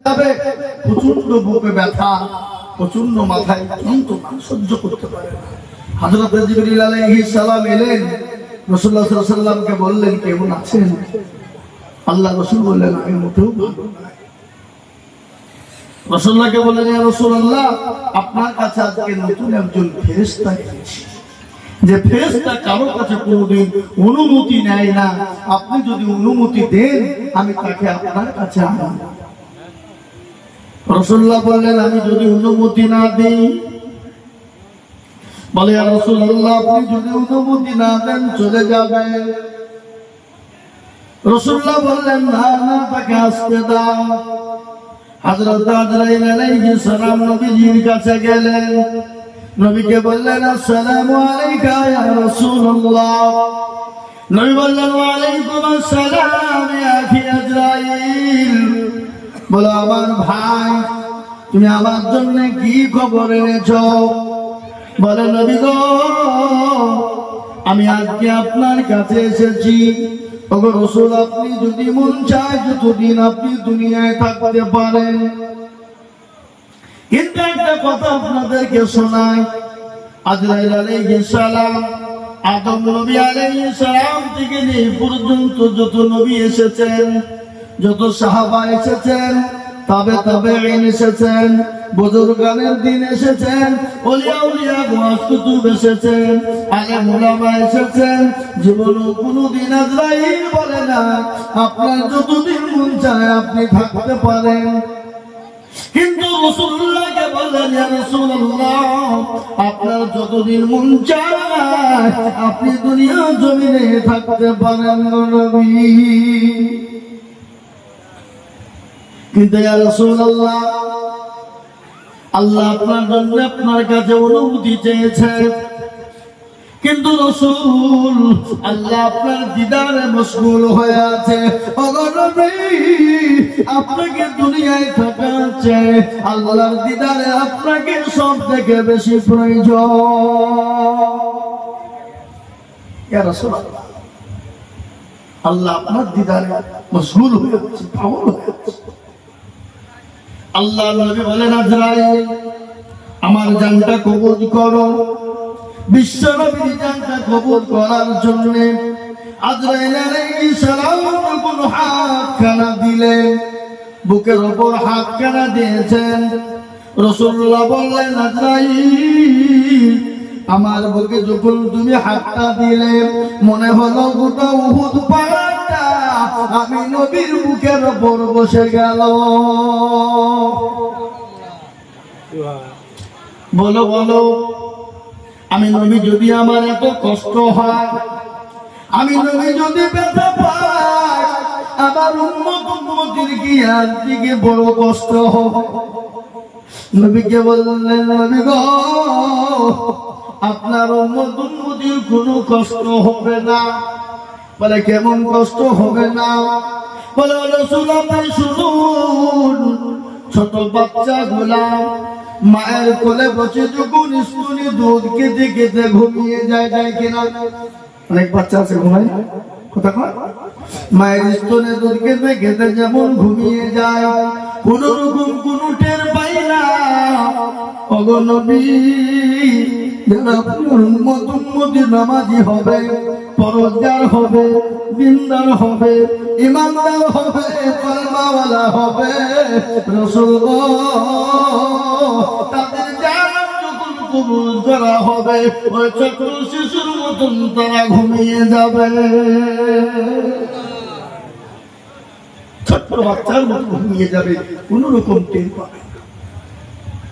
প্রচন্ড বুকে ব্যথা, প্রচন্ড মাথায় যন্ত্রণা সহ্য করতে পারে না। হযরত জিবরিল আলাইহিস সালাম এলেন, রাসূলুল্লাহ সাল্লাল্লাহু আলাইহি ওয়াসাল্লামকে বললেন, কেমন আছেন? আল্লাহ রাসূল বললেন, আমি মোটেও ভালো নাই। রাসূলুল্লাহকে বললেন, ইয়া রাসূলুল্লাহ, আপনার কাছে আজকে নতুন একজন ফেরেশতা এসেছে, যে ফেরেশতা কারো কাছে কোনোদিন অনুমতি নেয় না, আপনি যদি অনুমতি দেন আমি তাকে আপনার কাছে আনবো। রাসূলুল্লাহ বললেন, আমি যদি অনুমতি না দেই? বলে, ইয়া রাসূলুল্লাহ, আপনি যদি অনুমতি না দেন চলে যাবে। রাসূলুল্লাহ বললেন, না না, তাকে আসতে দাও। হযরত আজরাইল আলাইহিস সালাম নবীজির কাছে গেলেন, নবীকে বললেন, আসসালামু আলাইকা ইয়া রাসূলুল্লাহ। নবী বললেন, ওয়া আলাইকুম আসসালাম ইয়া আখি আজরাইল। বলো, আমার ভাই, তুমি আমার জন্য কি খবর এনেছো? বলে, নবী গো, আমি আজকে আপনার কাছে এসেছি। ওগো রাসূল, আপনি যদি মন চায় যতদিন আপনি দুনিয়ায় থাকতে পারেন, কিন্তু একটা কথা আপনাদেরকে শোনাই। আজরাইল আলাইহিস সালাম, আদম নবী আলাইহিস সালাম থেকে এই পর্যন্ত যত নবী এসেছেন, যত সাহাবা এসেছেন, তাবেঈন এসেছেন, বুজুর্গানের দিন এসেছেন, ওলিয়া উলিয়া কুতুব এসেছেন, আলেম উলামা এসেছেন, জীবনে কোনদিন আজরাইল বলে না আপনার যতদিন মন চায় আপনি থাকতে পারেন। কিন্তু রাসূলুল্লাহকে বললেন, ইয়া রাসূলুল্লাহ, আপনার যতদিন মন চায় আপনি দুনিয়া জমিনে থাকতে পারেন নবী। কিন্তু ইয়া রাসূলুল্লাহ, আল্লাহ আপনার জন্য আপনার কাছে অনুমতি চেয়েছে, কিন্তু রাসূল, আল্লাহ আপনার দিদারে মশগুল হয়ে আছে। ওগো নবী, আপনাকে দুনিয়ায় থাকা চাই, আল্লাহর দিদারে আপনাকে সব থেকে বেশি প্রয়োজন। ইয়া রাসূলুল্লাহ, আল্লাহ আপনার দিদারে মশগুল হয়ে আছে, পাগল হয়ে আছে। আল্লাহ নবী বলেন, আজরাইল, আমার জানটা কবজ করো। বিশ্ব নবীর জানটা কবজ করার জন্য আজরাইল আলাইহিস সালাম যখন হাতখানা দিলেন, বুকের উপর হাতখানা দিয়েছেন, রাসূলুল্লাহ বললেন, আজরাইল, আমার বুকে যখন তুমি হাতটা দিলে মনে হলো গোটা উহুদ পাহাড়টা আমি নবীর বুকের উপর বসে গেল। বলো বলো, আমি নবী যদি আমার এত কষ্ট হয়, আমি নবী যদি ব্যথা পাই, আমার উম্মতের কি আর দিকে বড় কষ্ট হবে? নবীকে বললেন, নবী গো, আপনার উম্মতের কোনো কষ্ট হবে না। বলে, কেমন কষ্ট হবে না? বলে, রাসূল, আপনি শুনুন, ছোট বাচ্চা গোলাম মায়ের কোলে বসে যখন স্তনে দুধ খেতে খেতে ঘুমিয়ে যায়, যায় কিনা? অনেক বাচ্চা আছে ঘুমায়, কথা কয়, মায়ের স্তনে দুধ খেতে খেতে যেমন ঘুমিয়ে যায়, কোন রকম কোন টের পাই না। ওগো নবী, যারা আপনার উম্মতি নামাজি হবে, পরহেজগার হবে, দিনদার হবে, ঈমানদার হবে, কলমাওয়ালা হবে, রাসূল গো, তাদের জান যখন কবুল করা হবে, ওই ছোট শিশুর মতন তারা ঘুমিয়ে যাবে, ছোট্ট বাচ্চার মতো ঘুমিয়ে যাবে, কোন রকম টের পাবে।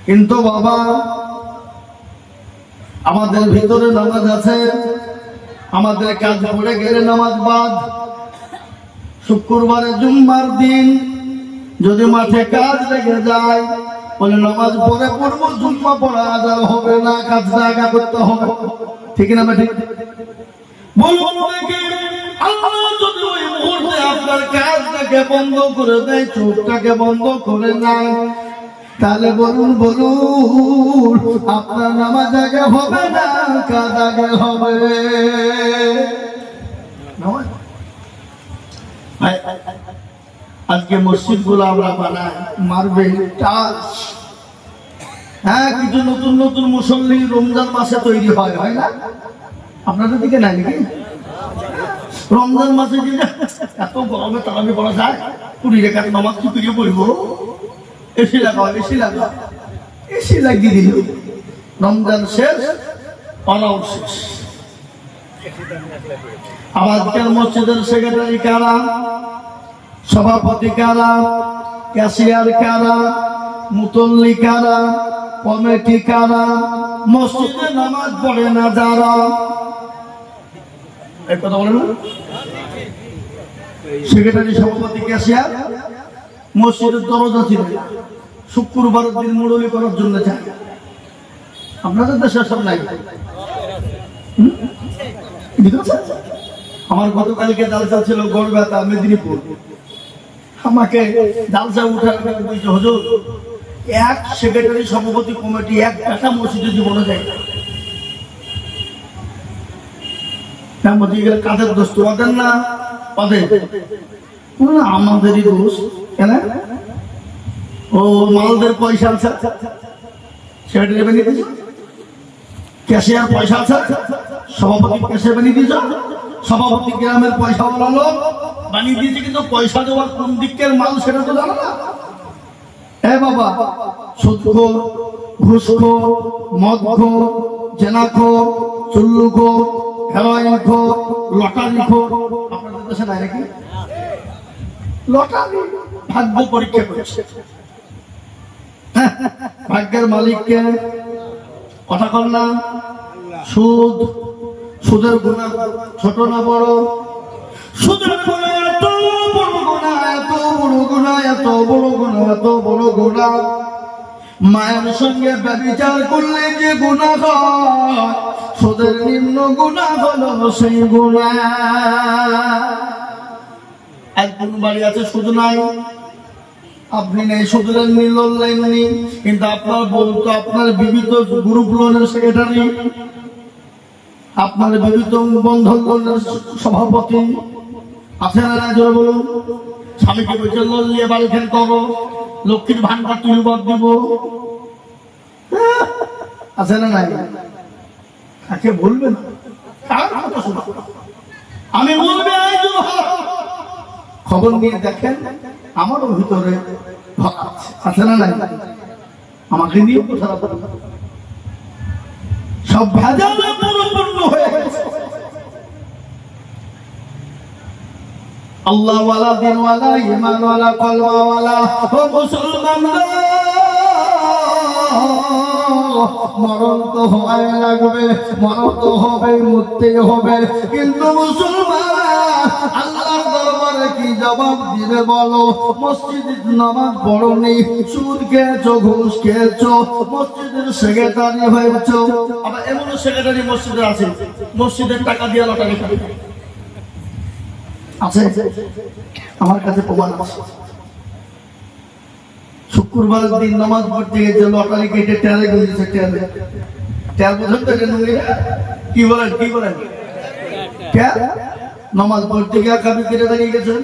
কিন্তু বাবা, আমাদের ভিতরে নামাজ আছে, আমাদের কাজ পড়ে গেলে নামাজ বাদ। শুক্রবারে জুম্মার দিন যদি মাঠে কাজ লেগে যায়, বলে নামাজ পড়ে পড়বো, জুম্মা পড়া আদায় হবে না, কাজটা আগা করতে হবে, ঠিক না? ঠিক বলুন দেখি, আল্লাহ যদি ওই মুহূর্তে আপনার কাজটাকে বন্ধ করে দেয়, চোখটাকে বন্ধ করে নেয়, তাহলে বলুন বলুন, আপনার নামাজ আগে হবে না কাজ আগে হবে? আজকে মসজিদ গুলো আমরা বানাই মার্বেল টাইলস। হ্যাঁ, কিছু নতুন নতুন মুসল্লি রমজান মাসে তৈরি হয়, হয় না? আপনাদের দিকে নাই নাকি? রমজান মাসে এত গরমে তারাবি পড়া যায়, 20 রাকাত নামাজ কি করে পড়বো? এসি লাগাও, এসি লাগাও, এসি লাগিয়ে দিল। রমজান শেষ, অনাউট শেষ। আমাদের মসজিদের সেক্রেটারি কারা, সভাপতি কারা, ক্যাশিয়ার কারা, মুতল্লি কারা, কমিটি কারা, মসজিদে নামাজ পড়ে না যারা, এই কথা বলে না? সেক্রেটারি, সভাপতি, ক্যাশিয়ার মসজিদের দরজা ছিল, শুক্রবারের দিন মুরলি করার জন্য যায়। আপনাদের দেশে সব নাই? আমার গতকালকে জালসা ছিল গড়বেতা মেদিনীপুর। আমাকে জালসা উঠার বলছে, হুজুর এক সেক্রেটারি, সভাপতি, কমিটি এক টাকা মসজিদে জীবনে যায় না। কাদের দোষ? তোমাদের না ওদের? আমাদেরই দোষ। কেন? ও মালদের পয়সা আছে, সেক্রেটারি বানিয়ে দিয়েছে, ক্যাশিয়ার পয়সা আছে, সভাপতি ক্যাশিয়ার বানিয়ে দিয়েছ, সভাপতি গ্রামের পয়সা বানালো বানিয়ে দিয়েছে, কিন্তু পয়সা দেওয়ার কোন দিকের মাল সেটা তো জানো না। এ বাবা, সুদখোর, ঘুষখোর, মদখোর, জেনাখোর, চুল্লুখোর, হেরোইনখোর, লটারিখোর আপনাদের দেশে নাই নাকি? লটারি ভাগ্য পরীক্ষা করছে। ভাগ্যের মালিককে কথা কর না। সুদ, সুদের গুণা ছোট না বড়? সুদের গুণা এত বড় গুণা, এত বড় গুণা, এত বড় গুণা, এত বড় গুণা। মায়ের সঙ্গে ব্যভিচার করলে যে গুণা হয়, সুদের নিম্ন গুণা হলো সেই গুণা। আজ কোন বাড়ি আছে সুদ নাই? আপনি নেই, সুদের নেই, কিন্তু আপনার বলতো আপনার বিবিধ গ্রুপ লোনের সেক্রেটারি, আপনার বিবিধ বন্ধন লোনের সভাপতি আছে না? জোরে বলুন। স্বামীকে বলছে লোন নিয়ে বাড়ি ফের করো, লক্ষ্মীর ভান্ডার তুই বাদ দিব, আছে না নাই? কাকে বলবেন? আমি বলবে খবর নিয়ে দেখেন, আমারও ভিতরে আছে না নাই? আমাকে নিয়ে সব ভেজালে পরিপূর্ণ হয়ে গেছে। আল্লাহওয়ালা, দিনওয়ালা, ঈমানওয়ালা, কলমাওয়ালা ও মুসলমান, মরণ তো হয় লাগবে, মরণ তো হবে, মরতে হবে, কিন্তু মুসলমান আল্লাহর দরবারে কি জবাব দিবে বলো? মসজিদের নামাজ পড়নি, সুদ খেয়েছো, ঘুষ খেয়েছো, মসজিদের সেক্রেটারি হয়েছো। আবার এমন সেক্রেটারি মসজিদে আছে, মসজিদের টাকা দিয়ে লটারি আছে, আমার কাছে প্রমাণ আছে। শুক্রবারের দিন নামাজ পড়তে গেছে, লটারি কেটে ট্যালে গেছে, ট্যালে ট্যাল বোঝেন তো? কি বলেন, কি বলেন? নামাজ পড়তে গিয়ে কাপি কেটে দাঁড়িয়ে গেছেন,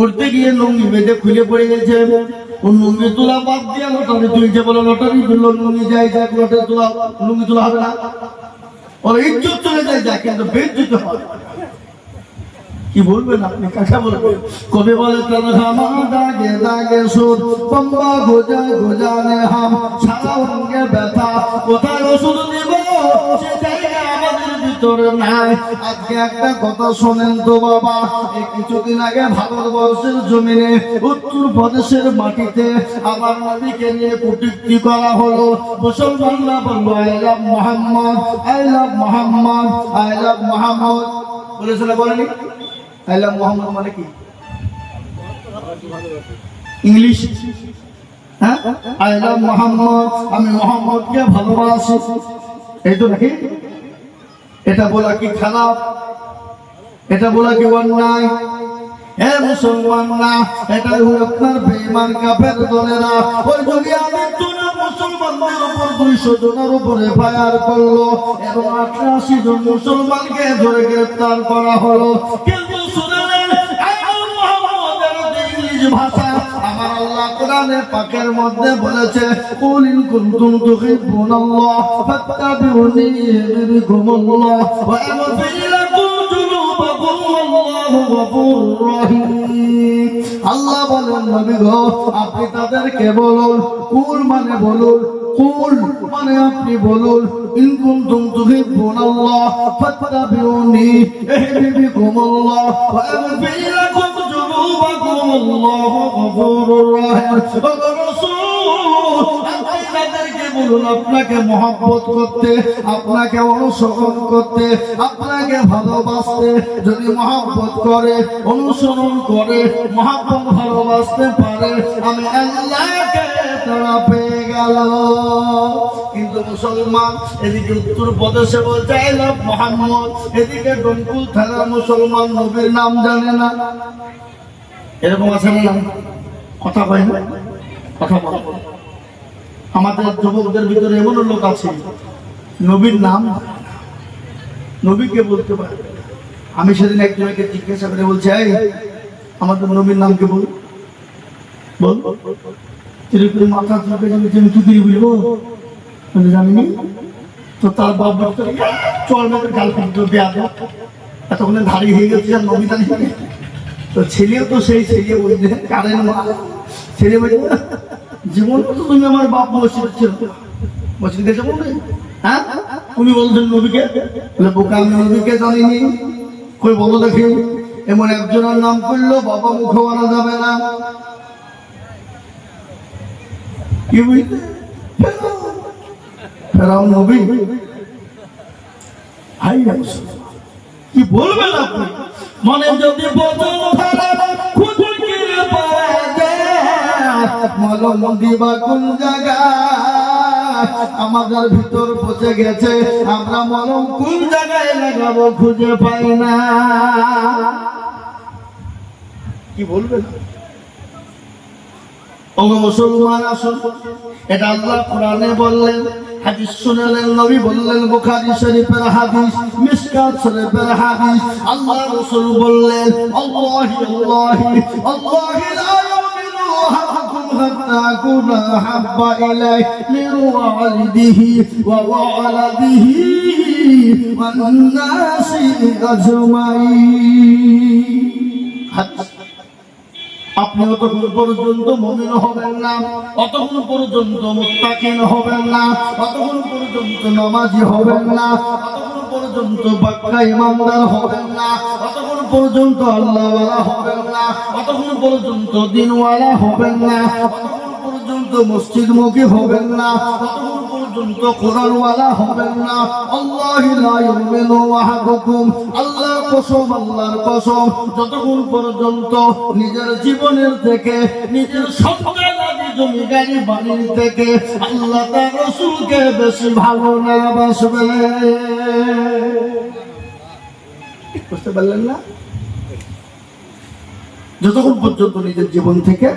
উঠতে গিয়ে লুঙ্গি বেঁধে খুলে পড়ে গেছে, ও লুঙ্গি তোলা বাদ দিয়ে লটারি তুলছে। বলে লটারি তুললো, লুঙ্গি যায় যায়, লটারি তোলা, লুঙ্গি তোলা হবে না, ওর ইজ্জত চলে যায় যায়, কিন্তু বেজ্জত হয়। কি বলবেন আপনি, কাকা বলবেন? কবি বলে তনখামা দাগে দাগে সুদ, পম্বা গোজায় গোজানে হাম, সারা অঙ্গে ব্যথা, কোথায় ওষুধ দিব সে জায়গা আমাদের ভিতরে নাই। আজকে একটা কথা শোনেন তো বাবা, এই কিছুদিন আগে ভারতবর্ষের জমিনে উত্তর প্রদেশের মাটিতে আমার নবীকে নিয়ে কটূক্তি করা হলো। মুসলমানরা বললো I love Mohammad, I love Mohammad, I love Mohammad বলেছিল, বলেনি? আই লাভ মোহাম্মদ মানে কি? ইংলিশ। হ্যাঁ, আই লাভ মোহাম্মদ, আমি মোহাম্মদকে ভালোবাসি, এই তো নাকি? এটা বলা কি খারাপ? এটা বলা কি অন্যায়? হে মুসলমান না, এটা হলো আপনার বেঈমান কাফের দলেরা। ওই যদি আমি মুসলমানদের উপর 200 জনের উপরে ফায়ার করলো এবং 88 জন মুসলমানকে ধরে গ্রেফতার করা হলো। কিন্তু ভাষা। আমার আল্লাহ কোরআনে পাকের মধ্যে বলেছে, কুল ইন কুনতুম তুহিব্বুনাল্লাহ ফাত্তাবিউনি ইউহিব্বুকুমুল্লাহ ওয়া ইয়াগফির লাকুম যুনুবাকুম ওয়াল্লাহু গফুরুর রহিম। আল্লাহ বলেন, নবী গো, আপনি তাদেরকে বলুন, কুল মানে বলুন, কুল মানে আপনি বলুন, ইন কুনতুম তুহিব্বুনাল্লাহ ফাত্তাবিউনি ইউহিব্বুকুমুল্লাহ ওয়া ইয়াগফির লাকুম যুনুবাকুম ওয়াল্লাহু গফুরুর রহিম। ও রাসূল, আপনি তাদেরকে বলুন আপনাকে মহব্বত করতে, আপনাকে অনুসরণ করতে, আপনাকে ভালোবাসতে। যদি মহব্বত করে, অনুসরণ করে, মহব্বত ভালোবাসতে পারে, আমি আল্লাহকে তারা পেয়ে গেল। কিন্তু মুসলমান এদিকে উত্তর প্রদেশে বলছে আই লাভ মোহাম্মদ, এদিকে ডমকুল থানার মুসলমান নবীর নাম জানে না। এরকম আছে না? কথা কয় না, কথা বল। আমাদের যুবকদের ভিতরে এমন লোক আছে নবীর নাম নবীকে বলতে পারে। আমি সেদিন একজনকে জিজ্ঞাসা করে বলছি, এই আমাদের নবীর নাম কে বল বল। মাথা চুলকে আমি কি করে বলবো জানিনি তো। তার বাবা চল গাল কিন্তু এতক্ষণে ধারি হয়ে গেছে নবী জানি তো। ছেলেও তো সেই ছেলে বলছে কারেন্ট মা ছেলে বলছে, জীবন তো তুমি আমার বাপ মসজিদ ছিল, মসজিদ গেছে বলবে। হ্যাঁ, উনি বলছেন নবীকে, বোকা আমি নবীকে জানিনি। কই বলো দেখি, এমন একজনের নাম করলো বাবা মুখে আনা যাবে না। কি বুঝলে ফেরাও নবী হাই কি বলবেন আপনি? মানে যদি মলম দিবা কোন জায়গা, আমাদের ভিতর পচে গেছে, আমরা মলম কোন জায়গায় লাগাবো খুঁজে পাই না। কি বলবেন? ও মুসলমান আসুন, এটা আল্লাহ কোরআনে বললেন, হাদিস শুনালেন, নবী বললেন, বুখারী শরীফের হাদিস, মিশকাত শরীফের হাদিস। আল্লাহ রাসূল বললেন, আল্লাহি আল্লাহি আল্লাহি লা ইউমিনু আহাদুকুম হাত্তা আকুনা হাব্বা ইলাইহি মিন ওয়ালিদিহি ওয়া ওয়ালাদিহি ওয়ান নাসি আজমাইন। আপনি অতক্ষণ পর্যন্ত মুমিন হবেন না, অতক্ষণ পর্যন্ত মুত্তাকিন হবেন না, অতক্ষণ পর্যন্ত নামাজি হবেন না, অতক্ষণ পর্যন্ত পাক্কা ইমানদার হবেন না, অতক্ষণ পর্যন্ত আল্লাহওয়ালা হবেন না, অতক্ষণ পর্যন্ত দ্বীনওয়ালা হবেন না, অতক্ষণ পর্যন্ত মসজিদমুখী হবেন না, অতক্ষণ পর্যন্ত কোরআনওয়ালা হবেন না। আল্লাহি লা ইউমিনু আহাদুকুম, আল্লাহর কসম, আল্লাহর কসম, যতক্ষণ পর্যন্ত নিজের জীবনের থেকে, নিজের সম্পত্তি জমি গাড়ি বাড়ির থেকে আল্লাহ তার রাসূলকে বেশি ভালো না বাসবে। বুঝতে পারলেন না? যতক্ষণ পর্যন্ত নিজের জীবন থেকে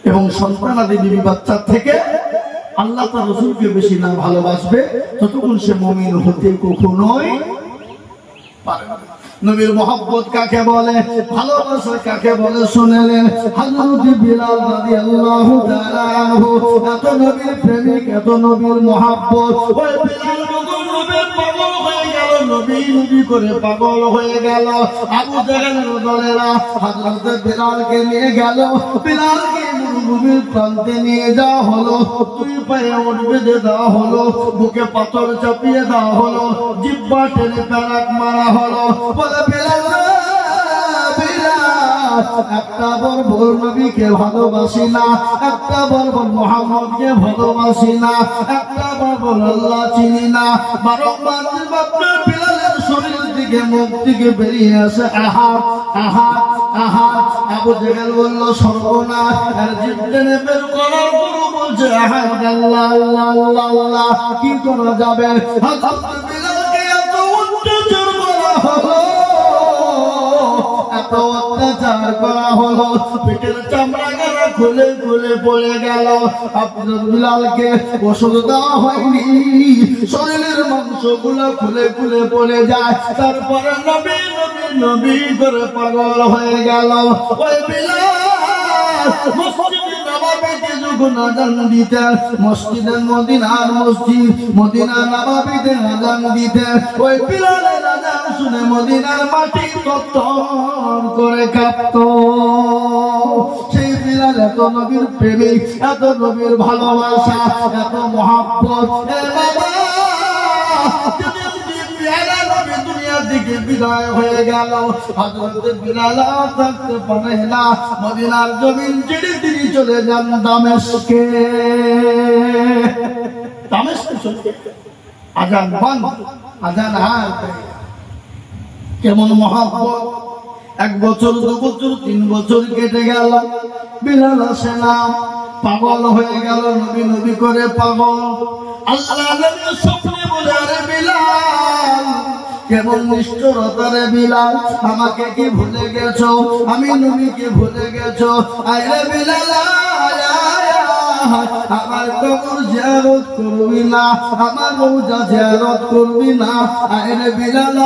এবং সন্তানাদি বিবি বাচ্চার থেকে আল্লাহ তার রাসূলকে বেশি না ভালোবাসবে, ততক্ষণ সে মুমিন হতে কখনোই পারে না। নবীর মহব্বত কাকে বলে, ভালোবাসা কাকে বলে শুনলেন হযরত বিলাল রাদিয়াল্লাহু তাআলা আনহু। এত নবীর প্রেমিক, এত নবীর মহব্বত, ওই বিলাল নবীর পাগল হয়ে গেল, নবী নবী করে পাগল হয়ে গেল। আবু জাহেলের দলেরা হযরত বিলালকে নিয়ে গেল, বিলালকে মরুভূমির প্রান্তে নিয়ে যাওয়া হলো, দুই পায়ে ওঠ বেঁধে দেওয়া হলো, বুকে পাথর চাপিয়ে দেওয়া হলো, জিহ্বা টেনে পেরাক মারা হলো। বলে বিলাল, একটা বার বল নবীকে ভালোবাসি না, একটা বার বল মুহাম্মদকে ভালোবাসি না, একটা বার বল আল্লাহ চিনি না। বারংবার আপনার বিলালের শরীর থেকে, মুখ থেকে বেরিয়ে আসে আহার আহার আহার। আবু জাহেল বলল সর্বনাশ, আর জিভ টেনে বের করার পর বলছে আহার আল্লাহ আল্লাহ আল্লাহ আল্লাহ। কি করা যাবে? হযরত বিলালকে এত অত্যাচার করা হলো, এত অত্যাচার করা হলো, পেটের চামড়া খুলে খুলে পড়ে গেল। আপনার বিলালকে ওষুধ দেওয়া হয়নি, শরীরের মাংসগুলো খুলে খুলে পড়ে যায়। তারপরে নবী নবী নবী করে পাগল হয়ে গেল। ওই বিলাল মসজিদে নববীতে যখন আযান দিতেন, মসজিদের মদিনার মসজিদ মদিনা নববীতে আযান দিতেন, ওই বিলালের আযান শুনে মদিনার মাটি থরথর করে কাঁপতো। সেই বিলাল এত নবীর প্রেমিক, এত নবীর ভালোবাসা, এত মহব্বত। বাবা দুনিয়ার দিকে বিদায় হয়ে গেল। হযরত বিলাল থাকতে পারে না, মদিনার জমিন ছেড়ে তিনি চলে যান দামেস্কে। দামেস্কে চলে আযান বন্ধ, আযান আর কেমন মহব্বত। 1 বছর 2 বছর 3 বছর কেটে গেল, বিলাল আসে না, পাগল হয়ে গেল, নবী নবী করে পাগল। আল্লাহ নবী স্বপ্নে বলে, আরে বিলাল কেমন নিষ্ঠুরতা রে বিলাল, আমাকে কি ভুলে গেছো? আমি নবীকে ভুলে গেছো? আরে বিলাল আমার কবর জিয়ারত করবি না, আমার রওজা জিয়ারত করবি না? আরে বিলাল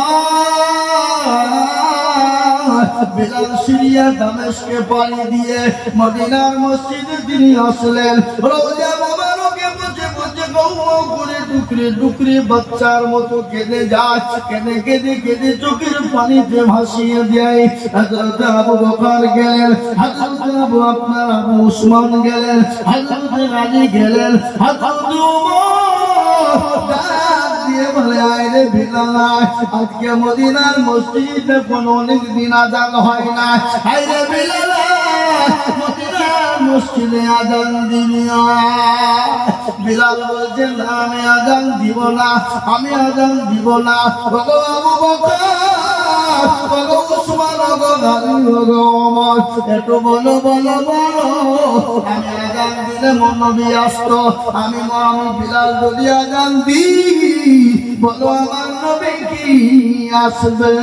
বিলাল সিরিয়া দামেস্কে পাড়ি দিয়ে মদিনার মসজিদে তিনি আসলেন। রওজা মোবারকে বসে বসে গৌ করে টুকরে টুকরে বাচ্চার মতো কেঁদে যায়, কেঁদে কেঁদে কেঁদে চোখের পানিতে ভাসিয়ে দেয়। হযরত আবু বকর গেলেন, হযরত আবু উসমান গেলেন, হযরত আলী গেলেন, হযরত ওমর দিয়ে বলে, আইরে বিলাল আজকে মদিনার মসজিদে কোনো অনেক দিন আযান হয় না, আইরে বিলাল মদিনার মসজিদে আযান দিবি। বিলাল বলছে, না আমি আযান দিব না, আমি আযান দিব না। ওগো আবু বকর, ওগো উসমান, ওগো আলী, ওগো ওমর, একটু বলো বলো বলো, আমি আযান দিলে নবী আসতো, আমি বিলাল যদি আযান দিই বলো আমার নবী কি আসবে?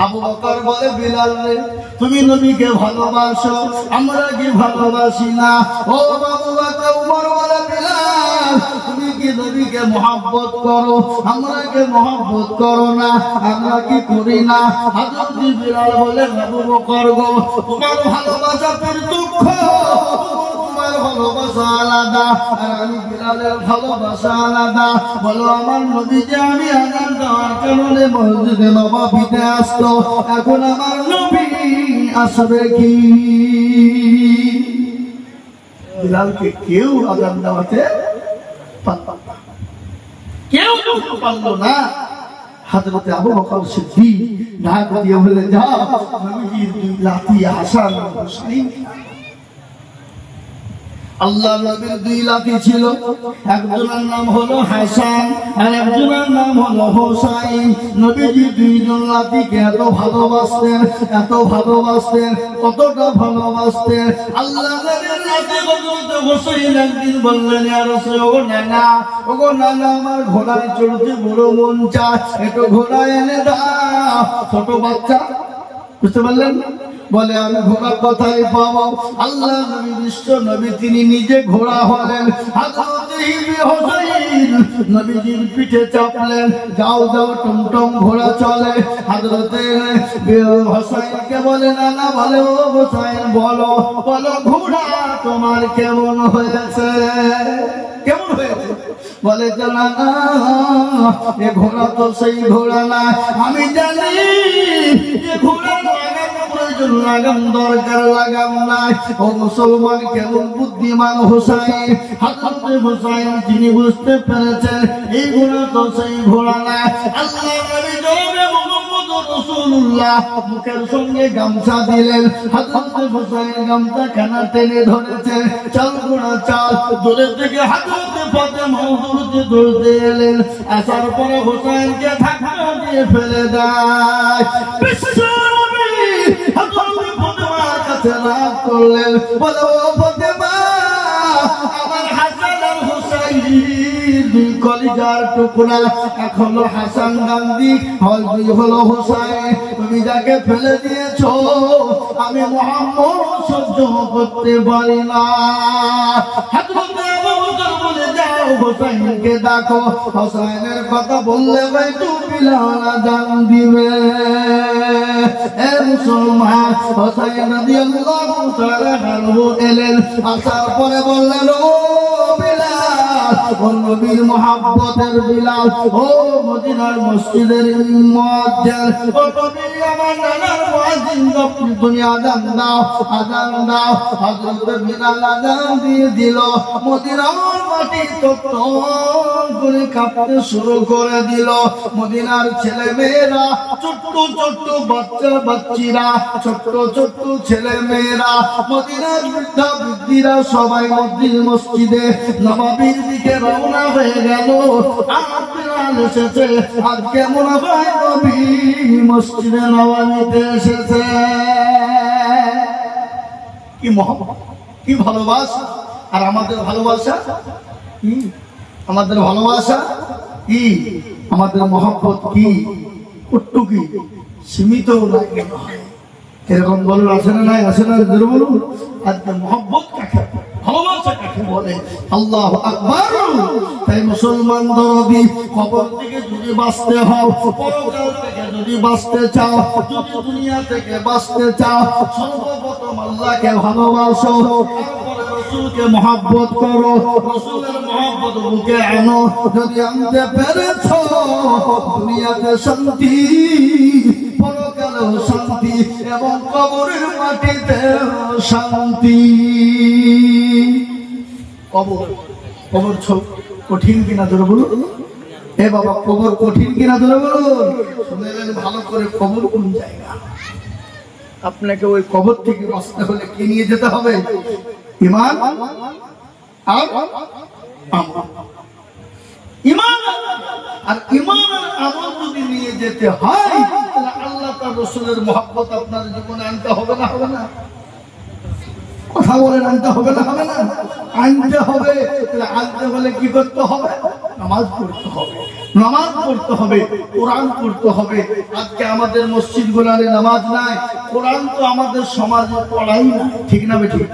আবু বকর বলে, বিলাল রে তুমি নবীকে ভালোবাসো, আমরা কি ভালোবাসি না? ও আবু বকর ওমর বলে, বিলাল তুমি কি নবীকে মহব্বত করো, আমরা কি মহব্বত করো না? আমরা কি করি না? হযরত বিলাল বলে, আবু বকর গো, তোমার ভালোবাসা দুঃখ, তোমার ভালোবাসা আলাদা আর আমি বিলালের ভালোবাসা আলাদা। বলো আমার নবী যে আমি আযান দেওয়ার কারণে মসজিদে নববীতে আসতো, এখন আমার নবী আসবে কি? বিলালকে কেউ আযান দেওয়াতে পারল না, কেউ পারল না। হযরত আবু বকর সিদ্দিক ডাক দিয়ে বলে, যাও নবীজির 2 লাঠি হাসান হুসাইন। আল্লাহ নবীর 2 লাঠি ছিল, একজনের নাম হলো হাসান আর একজনের নাম হলো হুসাইন। নবীজি 2 জন লাঠিকে এত ভালোবাসতেন, এত ভালোবাসতেন, কতটা ভালোবাসতেন। আল্লাহ নবীর লাঠি হযরত হুসাইন একদিন বললেন, ইয়া রাসূল, ওগো নানা আমার ঘোড়ায় চড়তে বড় মন চায়, একটু ঘোড়া এনে দাও। ছোট বাচ্চা, বুঝতে পারলেন? বলে, আমি ঘোড়া কোথায় পাবো? আল্লাহ নবী বিশ্ব নবী তিনি নিজে ঘোড়া হলেন। হযরত হুসাইন নবীজির পিঠে চাপলেন, যাও যাও টমটম ঘোড়া চলে। হযরত হুসাইনকে বলে, নানা বলে, ও হুসাইন বলো বলো ঘোড়া তোমার কেমন হয়েছে? কেমন হয়েছে? বলে, না এ ঘোড়া তো সেই ঘোড়া না, আমি জানি এ ঘোড়া লাগাম দরকার, লাগাম নাই। ও মুসলমান কেমন বুদ্ধিমান হুসাইন। হযরত হুসাইন তিনি বুঝতে পেরেছেন এই ঘোড়া তো সেই ঘোড়া না। আল্লাহ নবী জনাবে মুহাম্মদুর রাসূলুল্লাহ মুখের সঙ্গে গামছা দিলেন। হযরত হুসাইন গামছা খানা টেনে ধরেছেন, চল ঘোড়া চল। দূরে থেকে হযরত ফাতেমা দৌড়তে এলেন, আসার পরে হুসাইনকে ধাক্কা দিয়ে ফেলে দেয়। ফাতেমার কাছে রাগ করলেন, বলে, ও ফাতেমা, আমার হাসান আর হুসাইন 2 কলিজার টুকরা, এক হলো হাসান গান্ধী, 2 হলো হুসাইন। তুমি যাকে ফেলে দিয়েছো আমি মুহাম্মদ সহ্য করতে পারি না। হযরত আবু বকর বলে যাও হোসেনকে ডাকো। হোসেনের কথা বললে ভাই তো বিলাল আযান দিবে। এ মুসলমান, হোসেন রাদিয়াল্লাহু তাআলা আনহু এলেন। আসার পরে বললেন, ও বিলাল, ও নবীর মুহাব্বতের বিলাল, ও মদিনার মসজিদের মুয়াজ্জিন, ও নবী আমার নানার মুয়াজ্জিন, তুমি আযান দাও, আযান দাও। হযরত বিলাল আযান দিয়ে দিল। মদিনার মাটি তখন করে কাঁপতে শুরু করে দিল। মদিনার ছেলে মেয়েরা, ছোট্ট ছোট্ট বাচ্চা বাচ্চিরা, ছোট্ট ছোট্ট ছেলে মেয়েরা, মদিনার বৃদ্ধা বৃদ্ধিরা সবাই মসজিদে নববীর দিকে রওনা হয়ে গেল। আর বিলাল এসেছে। আজকে মনে হয় নবী মসজিদে নববীতে এসেছে। কি মহব্বত, কি ভালোবাসা। আর আমাদের ভালোবাসা কি? আমাদের ভালোবাসা কি? আমাদের মহব্বত কি? কট্টু কি? সীমিত লাগে না। এরকম বলুন, আছে না নাই? আছে না? বলুন আজকে মহব্বত কাকে, ভালোবাসা কাকে বলে? আল্লাহু আকবার। তাই মুসলমান দরদি, কবর থেকে যদি বাঁচতে হও, পরকাল থেকে যদি বাঁচতে চাও, যদি দুনিয়া থেকে বাঁচতে চাও, সর্বপ্রথম আল্লাহকে ভালোবাসো, তারপরে রাসূলকে মহব্বত করো, রাসূলের মহব্বত বুকে আনো। যদি আনতে পেরেছো, দুনিয়াতে শান্তি, পরকালেও শান্তি, এবং কবরের মাটিতে শান্তি। কবর, কবর কঠিন কিনা ধরে বলুন। এ বাবা, কবর কঠিন কিনা ধরে বলুন। শুনেলেন ভালো করে, কবর কোন জায়গা? আপনাকে ওই কবর থেকে বাঁচতে হলে কি নিয়ে যেতে হবে? ঈমান আর আমল। ঈমান আর ঈমান আর আমল যদি নিয়ে যেতে হয়, তাহলে আল্লাহ তার রাসূলের মহব্বত আপনার জীবনে আনতে হবে না? হবে না? কথা বলেন, আনতে হবে না? হবে না? আনতে হবে। তাহলে আনতে হলে কি করতে হবে? নামাজ পড়তে হবে, নামাজ পড়তে হবে, কোরআন পড়তে হবে। আজকে আমাদের মসজিদ গুলারে নামাজ নাই, কোরআন তো আমাদের সমাজে পড়াই না, ঠিক না বেঠিক?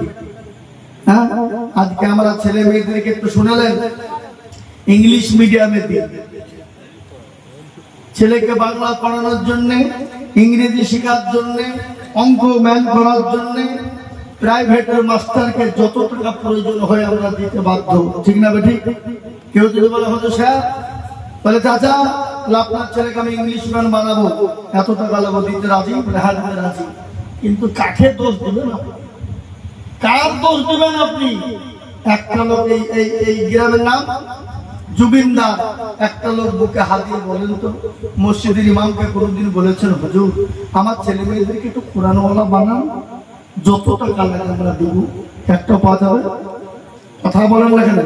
হ্যাঁ, আজকে আমরা ছেলে মেয়েদেরকে একটু শুনালেন ইংলিশ মিডিয়ামে দিয়ে, ছেলেকে বাংলা পড়ানোর জন্য, ইংরেজি শেখার জন্য, অঙ্ক ম্যাথ করার জন্য প্রাইভেটের মাস্টারকে যত টাকা প্রয়োজন হয় আমরা দিতে বাধ্য, ঠিক না বেঠিক? কেউ যদি বলে হতো স্যার, বলে চাচা আপনার ছেলেকে আমি ইংলিশ ম্যান বানাবো, এত টাকা লাগবো, দিতে রাজি? বলে হ্যাঁ দিতে রাজি। কিন্তু কাকে দোষ দিবেন আপনি? কার দোষ দিবেন আপনি? একটা লোক, এই গ্রামের নাম জুবিনদার, একটা লোক বুকে হাত দিয়ে বলেন তো, মসজিদের ইমামকে কোনোদিন বলেছেন হুজুর আমার ছেলে মেয়েদেরকে একটু কোরআনওয়ালা বানান, যত টাকা লাগে আমরা দেবো, একটা পাওয়া যাবে? কথা বলেন না কেন?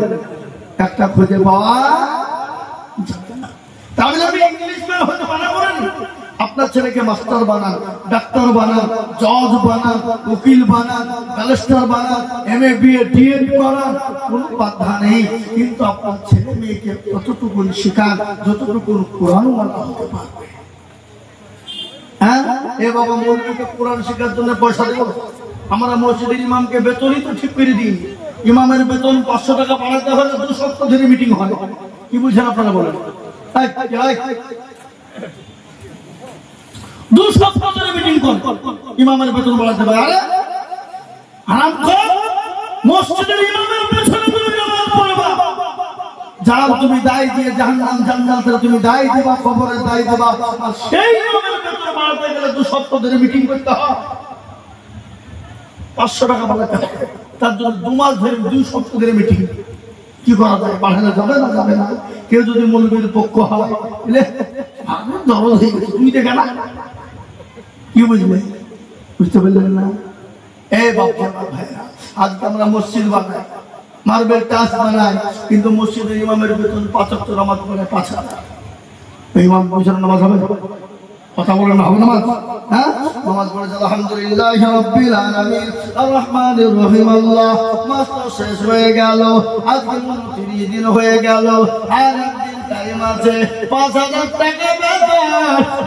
একটা খুঁজে পাওয়া যাবে না। তাহলে আমি ইংলিশ ম্যান হতে মানা করেন? আপনার ছেলেকে মাস্টার বানান, ডাক্তার বানান, জজ বানান, উকিল বানান, ব্যারিস্টার বানান, MA BA DED করান, কোনো বাধা নেই। কিন্তু আপনার ছেলে মেয়েকে ততটুকু শেখান যতটুকু কোরআন ওয়ালা হতে পারবে। হ্যাঁ, এ বাবা মৌলবীকে কোরআন শেখার জন্য পয়সা দেব? আমরা মসজিদের ইমামকে বেতনই তো ঠিক করে দিই। ইমামের বেতন 500 টাকা বাড়াতে হলে 2 সপ্তাহ ধরে মিটিং হয়। কি বুঝছেন আপনারা বলেন? 2 সপ্তাহ ধরে মিটিং করে ইমামের বেতন বাড়াতে হবে। আরে হারামখোর, মসজিদের ইমামের পেছনে তুমি নামাজ পড়বা, যাও তুমি দায় দিয়ে জাহান্নাম, জান্নাতে তুমি দায় দিবা, কবরে দায় দিবা। আর সেই ইমামের বেতন বাড়াতে গেলে 2 সপ্তাহ ধরে মিটিং করতে হয়, 500 টাকা বাড়াতে হবে। তার জন্য 2 মাস ধরে 2 সপ্তাহ ধরে মিটিং। কি করা যায়? বাড়ানো যাবে না? যাবে না। কেউ যদি মৌলবীর পক্ষ হয়, তুই দেখে না, কি বুঝবে? বুঝতে পারলেন না? এই বাবা ভাইরা, আজকে আমরা মসজিদ বানাই, মার্বেল টাচ বানাই, কিন্তু মসজিদের ইমামের বেতন 5 ওয়াক্ত নামাজ পড়ে 5000। ইমাম পয়সার নামাজ হবে? কথা বলেন না, হবে নামাজ? হ্যাঁ, নামাজ পড়ে আলহামদুলিল্লাহি রাব্বিল আলামিন আর রহমানির রহিম। আল্লাহ, মাস তো শেষ হয়ে গেল, আজকে 29 দিন হয়ে গেল, আর একদিন টাইম আছে, 5000 টাকা বেতন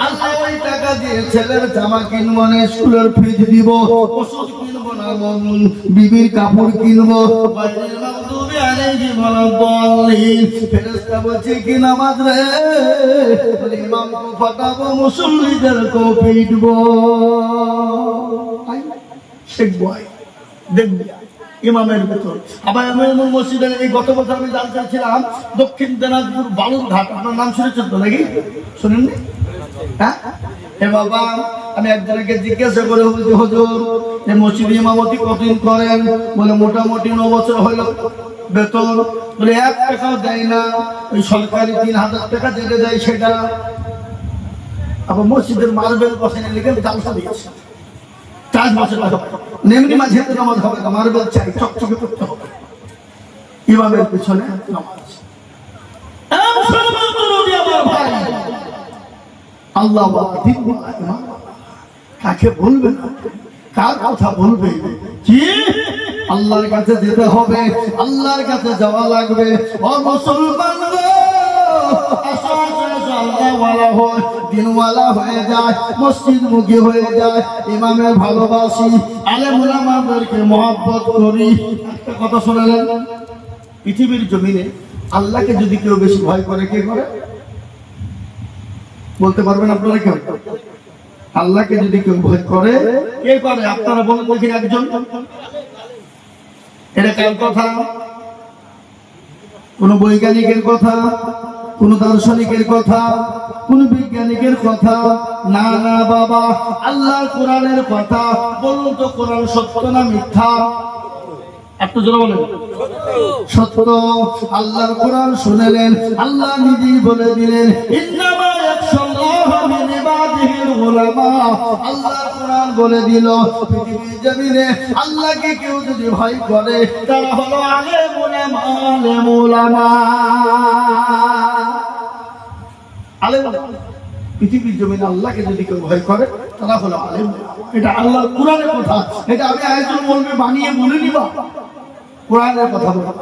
আল্লাহ ওই টাকা দিয়ে ছেলের জামা কিনবো না, স্কুলের ফিজ দিব, ওষুধ কিনবো না, বিবির কাপড় কিনবো। ফেরেশতা বলছে কি নামাজ রে, ইমামকে ফাটাবো, মুসল্লিদেরকেও পিটবো। শিখবো দেখবি ইমামের ভেতর। আবার মসজিদের এই গত বছর আমি জানতে ছিলাম দক্ষিণ দিনাজপুর বালুরঘাট, আপনার নাম শুনেছেন তো নাকি? শুনেননি? হ্যাঁ এ বাবা, আমি একজনকে জিজ্ঞাসা করে বলছি হুজুর এই মসজিদ ইমামতি কতদিন করেন? বলে মোটামুটি 9 বছর হলো। বেতন বলে 1 টাকাও দেয় না, ওই সরকারি 3000 টাকা যেটা দেয় সেটা। আবার মসজিদের মার্বেল বসেন লিখে জালসা দিয়েছে, 4 বছর এমনি মাঝে নামাজ হবে না, মার্বেল চাই, চকচকে করতে হবে ইমামের পিছনে নামাজ। আল্লাহ কাকে বলবে না, কার কথা বলবে? কি আল্লাহর কাছে যেতে হবে, আল্লাহর কাছে যাওয়া লাগবে। ও মুসলমান দিনওয়ালা হয়ে যায়, মসজিদ মুখী হয়ে যায়, ইমামের ভালোবাসি, আলেম উলামাদেরকে মহব্বত করি। একটা কথা শোনালেন, পৃথিবীর জমিনে আল্লাহকে যদি কেউ বেশি ভয় করে, কে করে বলতে পারবেন আপনারা? কেউ আল্লাহকে যদি কেউ ভয় করে, কে করে? আপনারা বলুন দেখি একজন। এটা কার কথা? কোন বৈজ্ঞানিকের কথা, কোন দার্শনিকের কথা, কোন বিজ্ঞানিকের কথা? না না বাবা, আল্লাহর কোরআনের কথা। বলুন তো কোরআন সত্য না মিথ্যা? একটু জোরে বলেন। সত্য। আল্লাহর কোরআন শুনলেন, আল্লাহ নিজেই বলে দিলেন ইন্নামা ইয়াখশাল্লাহা মিন ইবাদিহিল উলামা। আল্লাহর কোরআন বলে দিল পৃথিবীর জমিনে আল্লাহকে কেউ যদি ভয় করে তারা হলো আলেম উলামা। আলেম উলামা, আলেম পৃথিবীর জমিনে আল্লাহকে যদি কেউ ভয় করে তারা হলো আলেম। এটা আল্লাহর কোরআনের কথা, এটা আমি আয়াতুল মুলকে বানিয়ে বলে নিবা, কোরআনের কথা বলবো।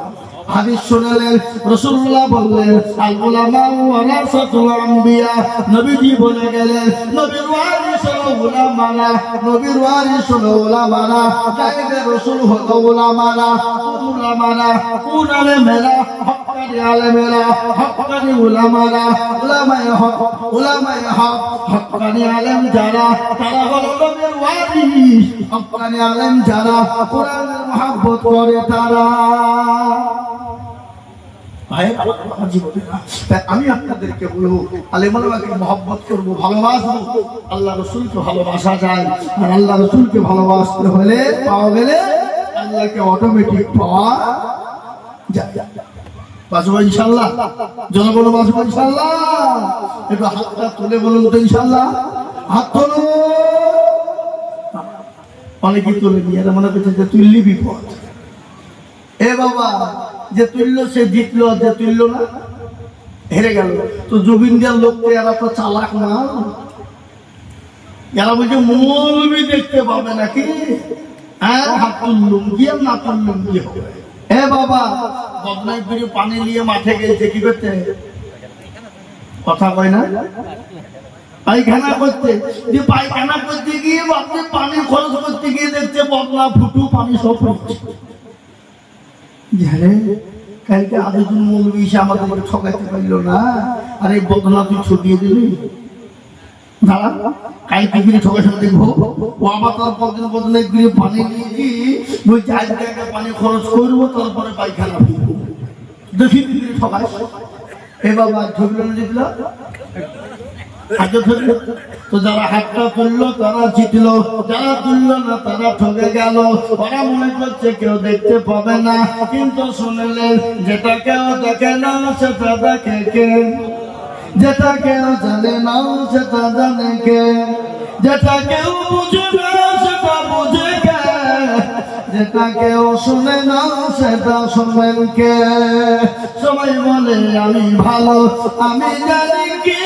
হাদিস শুনলেন, রাসূলুল্লাহ বললেন আল উলামা ওয়ারাসাতুল আম্বিয়া। নবীজি বলে গেলেন নবীর ওয়ারিস হলো উলামারা, নবীর ওয়ারিস হলো উলামারা। গায়েবের রাসূল হলো উলামারা। উলামারা কোন আলেমেরা? হক্কানি আলেমেরা, হক্কানি উলামারা। উলামায়ে হক, উলামায়ে হক, হক্কানি আলেম যারা, তারা হলো নবীর ওয়ারিস। হক্কানি আলেম যারা কোরআনের মহব্বত করে তারা। আমি আপনাদেরকে বলবো আলেমাকে মহব্বত করবো, ভালোবাসবো। আল্লাহ রসুলকে ভালোবাসা যায়, আর আল্লাহ রসুলকে ভালোবাসতে হলে পাওয়া গেলে আল্লাহকে অটোমেটিক পাওয়া যায়। বাসবো ইনশাল্লাহ, জন বলো বাসবো ইনশাল্লাহ। একটু হাতটা তুলে বলুন তো ইনশাল্লাহ। হাত তোলো, অনেকেই তুলে নিয়ে মনে করছে যে তুললি বিপদ। এ বাবা, যে তুললো সে জিতলো, যে তুললো না হেরে গেল। তো জুবিনদার লোককে এরা তো চালাক না, এরা বলছে মৌলবি দেখতে পাবে নাকি? হ্যাঁ, হাত তুললুম কি আর না তুললুম কি হবে? এ বাবা, বদনাই করে পানি নিয়ে মাঠে গেছে কি করতে? কথা কয় না, পায়খানা করতে। যে পায়খানা করতে গিয়ে আপনি পানি খরচ করতে গিয়ে দেখছে বদনা ফুটু পানি সব জানে। কালকে আরেকজন মৌলবি এসে আমাদের ঠকাইতে পারল না, আর এই বদনা তুই ছড়িয়ে দিলি। দাঁড়া, কালকে গিয়ে ঠকাই দেখবো। ও আবার তারপর দিন বদনায় গিয়ে পানি নিয়েছি, বলছি আজকে একটা পানি খরচ করবো, তারপরে পায়খানা ফিরবো। দেখি ঠকাই। এ বাবা ঠকল না, জিতল আগে ধরল। তো যারা হাতটা তুললো তারা জিতলো, যারা তুললো না তারা ঠকে গেল। ওরা মনে করছে কেউ দেখতে পাবে না, কিন্তু শুনলেন যেটা কেউ দেখে না সেটা দেখে কে? যেটা কেউ জানে না সেটা জানে কে? যেটা কেউ বুঝে না সেটা বুঝে কে? যেটা কেউ শুনে না সেটা শোনেন কে? সবাই বলে আমি ভালো, আমি জানি কি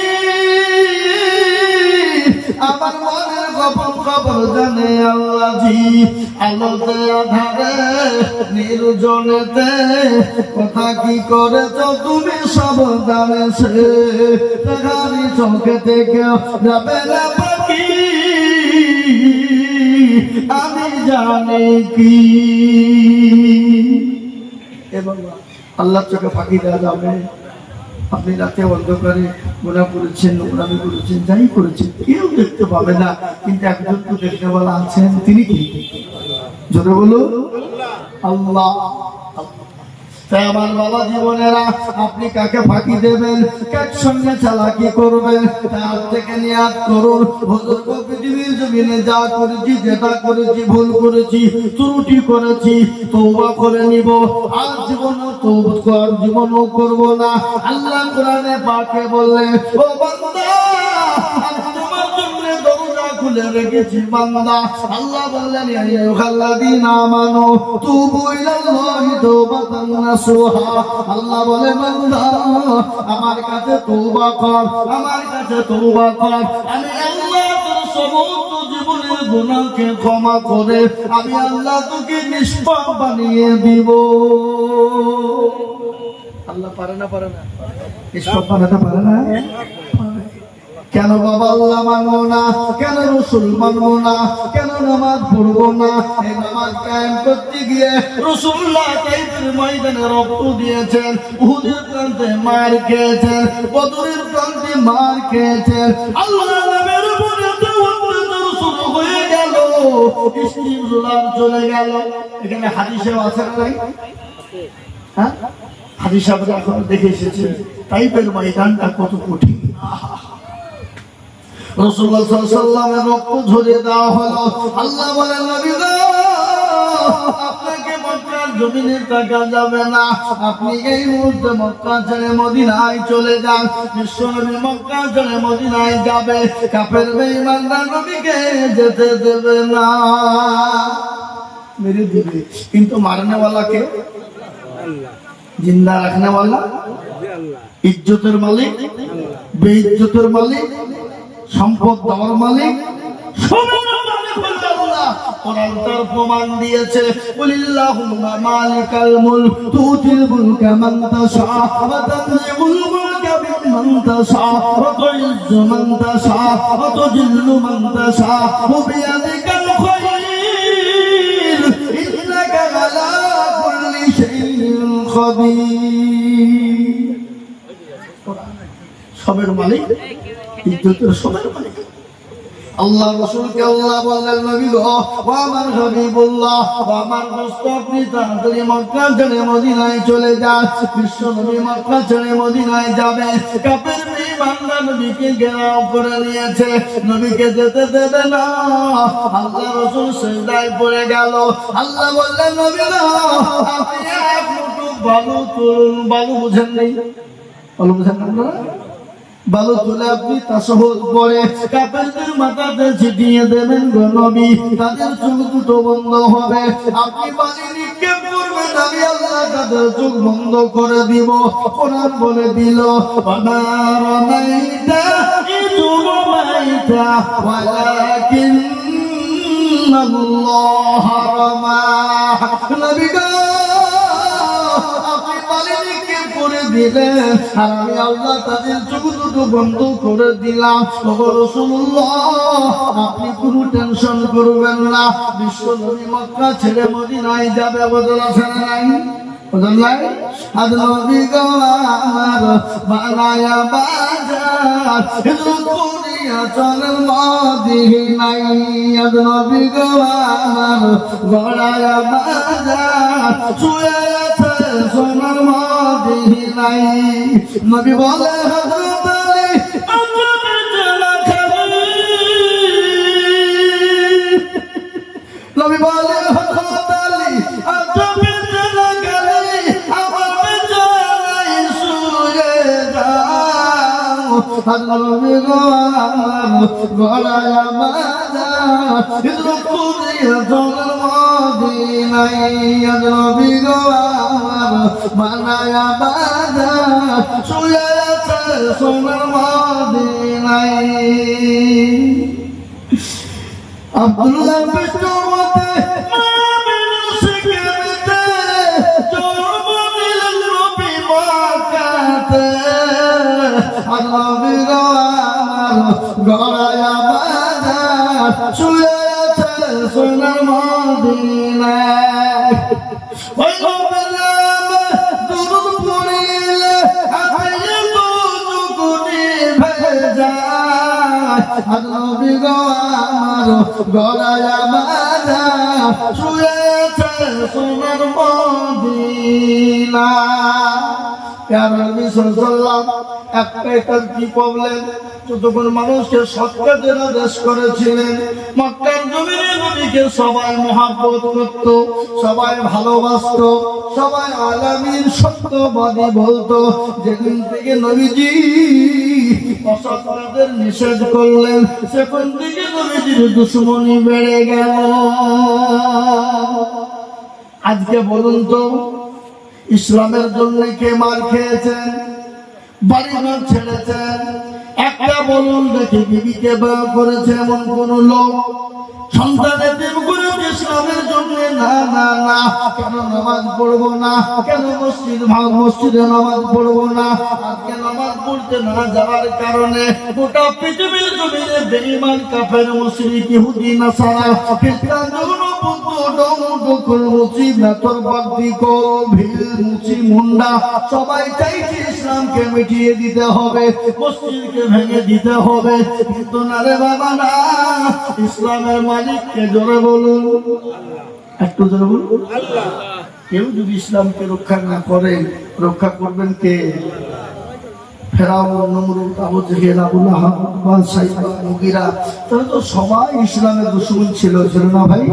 আমার মনের গোপন খবর জানে আল্লাহ জি। আলোতে আধারে নির্জনেতে কথা কি করেছ তুমি সাবধানে, সে দেখানি চোখে থেকে যাবে না পাখি, আমি জানি কি। এবং আল্লাহ চোখে ফাঁকি দেওয়া যাবে? আপনি রাতে অন্ধকারে গোনা করেছেন, নোংরামি করেছেন, যাই করেছেন, কেউ দেখতে পাবে না, কিন্তু একজন তো দেখতে বলা আছেন, তিনি কি? জোরে বলো আল্লাহ। তাই আমার বাবা জীবনেরা, আপনি কাকে ফাঁকি দেবেন, কার সঙ্গে চালাকি করবেন, তার থেকে নিয়াত করুন, হুজুর পৃথিবীর জমিনে যা করেছি, যেটা করেছি, ভুল করেছি, ত্রুটি করেছি, তওবা করে নিব, আর জীবনও করব না। আল্লাহ কোরআনে পাকে বললেন, ও বান্দা তোমার জন্য দরজা খুলে রেখেছি বান্দা। আল্লাহ বললেন, ইয়া আইয়ুহাল্লাযীনা আমানু তুবু ইলাল্লাহি তাওবাতান নাসুহা। আল্লাহ বলে, বান্দা আমার কাছে তওবা কর, আমার কাছে তওবা কর, আমি আল্লাহ তোর সমস্ত জীবনের গুনাহকে ক্ষমা করে আমি আল্লাহ তোকে নিষ্পাপ বানিয়ে দিব। আল্লাহ পারে না? পারে না? নিষ্পাপ বানাতে পারে না? কেন বাবা আল্লাহ মানবো না? কেন রসুল মানবো না? কেন নামাজ পড়বো না? এই নামাজ কায়েম করতে গিয়ে রাসূলুল্লাহ তাইফের ময়দানে রক্ত দিয়েছেন, উহুদের প্রান্তে মার খেয়েছেন, বদরের প্রান্তে মার খেয়েছেন। আল্লাহ নামের উপরে তাওয়াক্কুল শুরু হয়ে গেল, ইস্তিগফার চলে গেল। এখানে হাদিসে আছে না? হ্যাঁ, হাদিস আমরা এখন দেখে এসেছি তাইফের ময়দানটা কত কঠিন। রাসূলুল্লাহ সাল্লাল্লাহু আলাইহি ওয়াসাল্লামের রক্ত ঝরিয়ে দেওয়া হলো। আল্লাহ বলেন, নবী গো আপনাকে মক্কার জমিনে থাকা যাবে না, আপনি এই মুহূর্তে মক্কা ছেড়ে মদিনায় চলে যান। বিশ্বনবী মক্কা ছেড়ে মদিনায় যাবে, কাফের বেঈমানরা নবীকে যেতে দেবে না, মেরে দিবে। কিন্তু মারনে वाला কে? আল্লাহ। জিন্দা রাখনে वाला আল্লাহ। ইজ্জতের মালিক, বেইজ্জতের মালিক, সম্পদ দেওয়ার মালিক, সময়ের মালিক হলো আল্লাহ। কোরআন তার প্রমাণ দিয়েছে, কুলিল্লাহুম্মা মালিকাল মুলক তুতিল মুলকা মান তাশা ওয়া তানজিমুল মুলকা বিমান তাশা ওয়া তুইজ্জু মান তাশা ওয়া তুযিল্লু মান তাশা ওয়া বিয়াদিকাল খায়র ইন্নাকা আলা কুল্লি শাইইন কাদির। সবের মালিক, ইজ্জতের সবের মালিক আল্লাহ। রাসূলকে আল্লাহ বললেন, নবী গো ও আমার হাবিবুল্লাহ, ও আমার দোস্ত, আপনি তাড়াতাড়ি মক্কা ছেড়ে মদিনায় চলে যান। বিশ্ব নবী মক্কা ছেড়ে মদিনায় যাবে, কাফের বেঈমানরা নবীকে ঘেরাও করে নিয়েছে, নবীকে যেতে দেবে না। আল্লাহ রাসূল সিজদায় পড়ে গেল। আল্লাহ বললেন, নবী গো আপনি এক মুঠো বালু তুলুন। বালু বুঝেন নেই? বালু বুঝেন না? বালু তুলে আপনি তাশাহুদ পড়ে কাফেরদের মাথাতে ছিটিয়ে দেবেন গো নবী, তাদের চোখ দুটো বন্ধ হবে। আপনি পানি নিক্ষেপ করবেন, আমি আল্লাহ তাদের চোখ বন্ধ করে দিব। কোরআন বলে দিল, ওয়ামা রামাইতা ইয রামাইতা ওয়ালাকিন্নাল্লাহ রামা। নবী গো আপনি পানি নিক্ষেপ করে দিলেন, আর আমি আল্লাহ তাদের চোখ দুটো বন্ধ করে দিলাম। ওগো রাসূলুল্লাহ আপনি কোনো টেনশন করবেন না, বিশ্ব নবী মক্কা ছেড়ে মদিনায় যাবে। বদল আছে না নাই? বদল নাই? আজ নবী গো আমার বানায়া বাজার হিজরত করিয়া চলেন মদিনায়। আজ নবী গো আমার বানায়া বাজার শুয়ে আছে সোনার মদিনায়। নবী বলে, হযরত আলী নবী বলে, হযরত আলী আজবে চলে গেলে আমার বেচারায় শুয়ে যাও। নবী গো আমার গলায় বাজার হিজরত করিয়া চলেন মদিনায়। নবী গো আমার বানায়া বাজার শুয়ে আছে সোনার মদিনায়। আব্দুল্লাহ বিশ্বমতে মামিন শিখতে জন্ম নিলেন নবী মক্কাতে আর নবী গড়ায় বাজার শুয়ে আছে সোনার মদিনায় ওই নবীর নামে দুরূদ পড়িলে হাতে দুজুগুনি ভেজায় আর নবী আমার গড়ায় বাজার শুয়ে আছে সোনার মদিনায় একটাই তার কি প্রবলেম, যতক্ষণ মানুষকে সৎ কাজের আদেশ করেছিলেন মক্কার জমিনে নবীকে সবাই মহব্বত করত, সবাই ভালোবাসত, সবাই আলামিন সত্যবাদী বলতো। যেদিন থেকে নবীজি অসৎ কাজের নিষেধ করলেন সেখান থেকে নবীজির দুশমনি বেড়ে গেল। আজকে বলুন তো ইসলামের জন্য কে মার খেয়েছেন, বাড়িঘর ছেড়েছেন? একটা বলুন দেখি বিবিকে বিয়ে করেছে এমন কোন লোক? সন্তানের প্রেম করে ইসলামের জন্য না না না, কেন নামাজ পড়বো না, কেন মসজিদে নামাজ পড়বো না? আজকে নামাজ পড়তে না যাওয়ার কারণে গোটা পৃথিবীর জমিনে বেঈমান কাফের মুশরিক ইহুদি নাসারা খ্রিস্টান জঘন্য বৌদ্ধ ডমডকর মুচি মেথর বাগদি কল ভিল মুচি মুন্ডা সবাই চাইছে ইসলামকে মিটিয়ে দিতে হবে, মসজিদকে ভেঙে দিতে হবে। কিন্তু না রে বাবা না, ইসলামের মালিককে জোরে বলুন, একটু জোরে বলুন আল্লাহ। কেউ যদি ইসলামকে রক্ষা না করে রক্ষা করবেন কে? ফেরাউন, নমরুদ, আবু জেহেল, আবু লাহাব, সাইবা, মুগীরা, তারা তো সবাই ইসলামের দুশমন ছিল, ছিল না ভাই?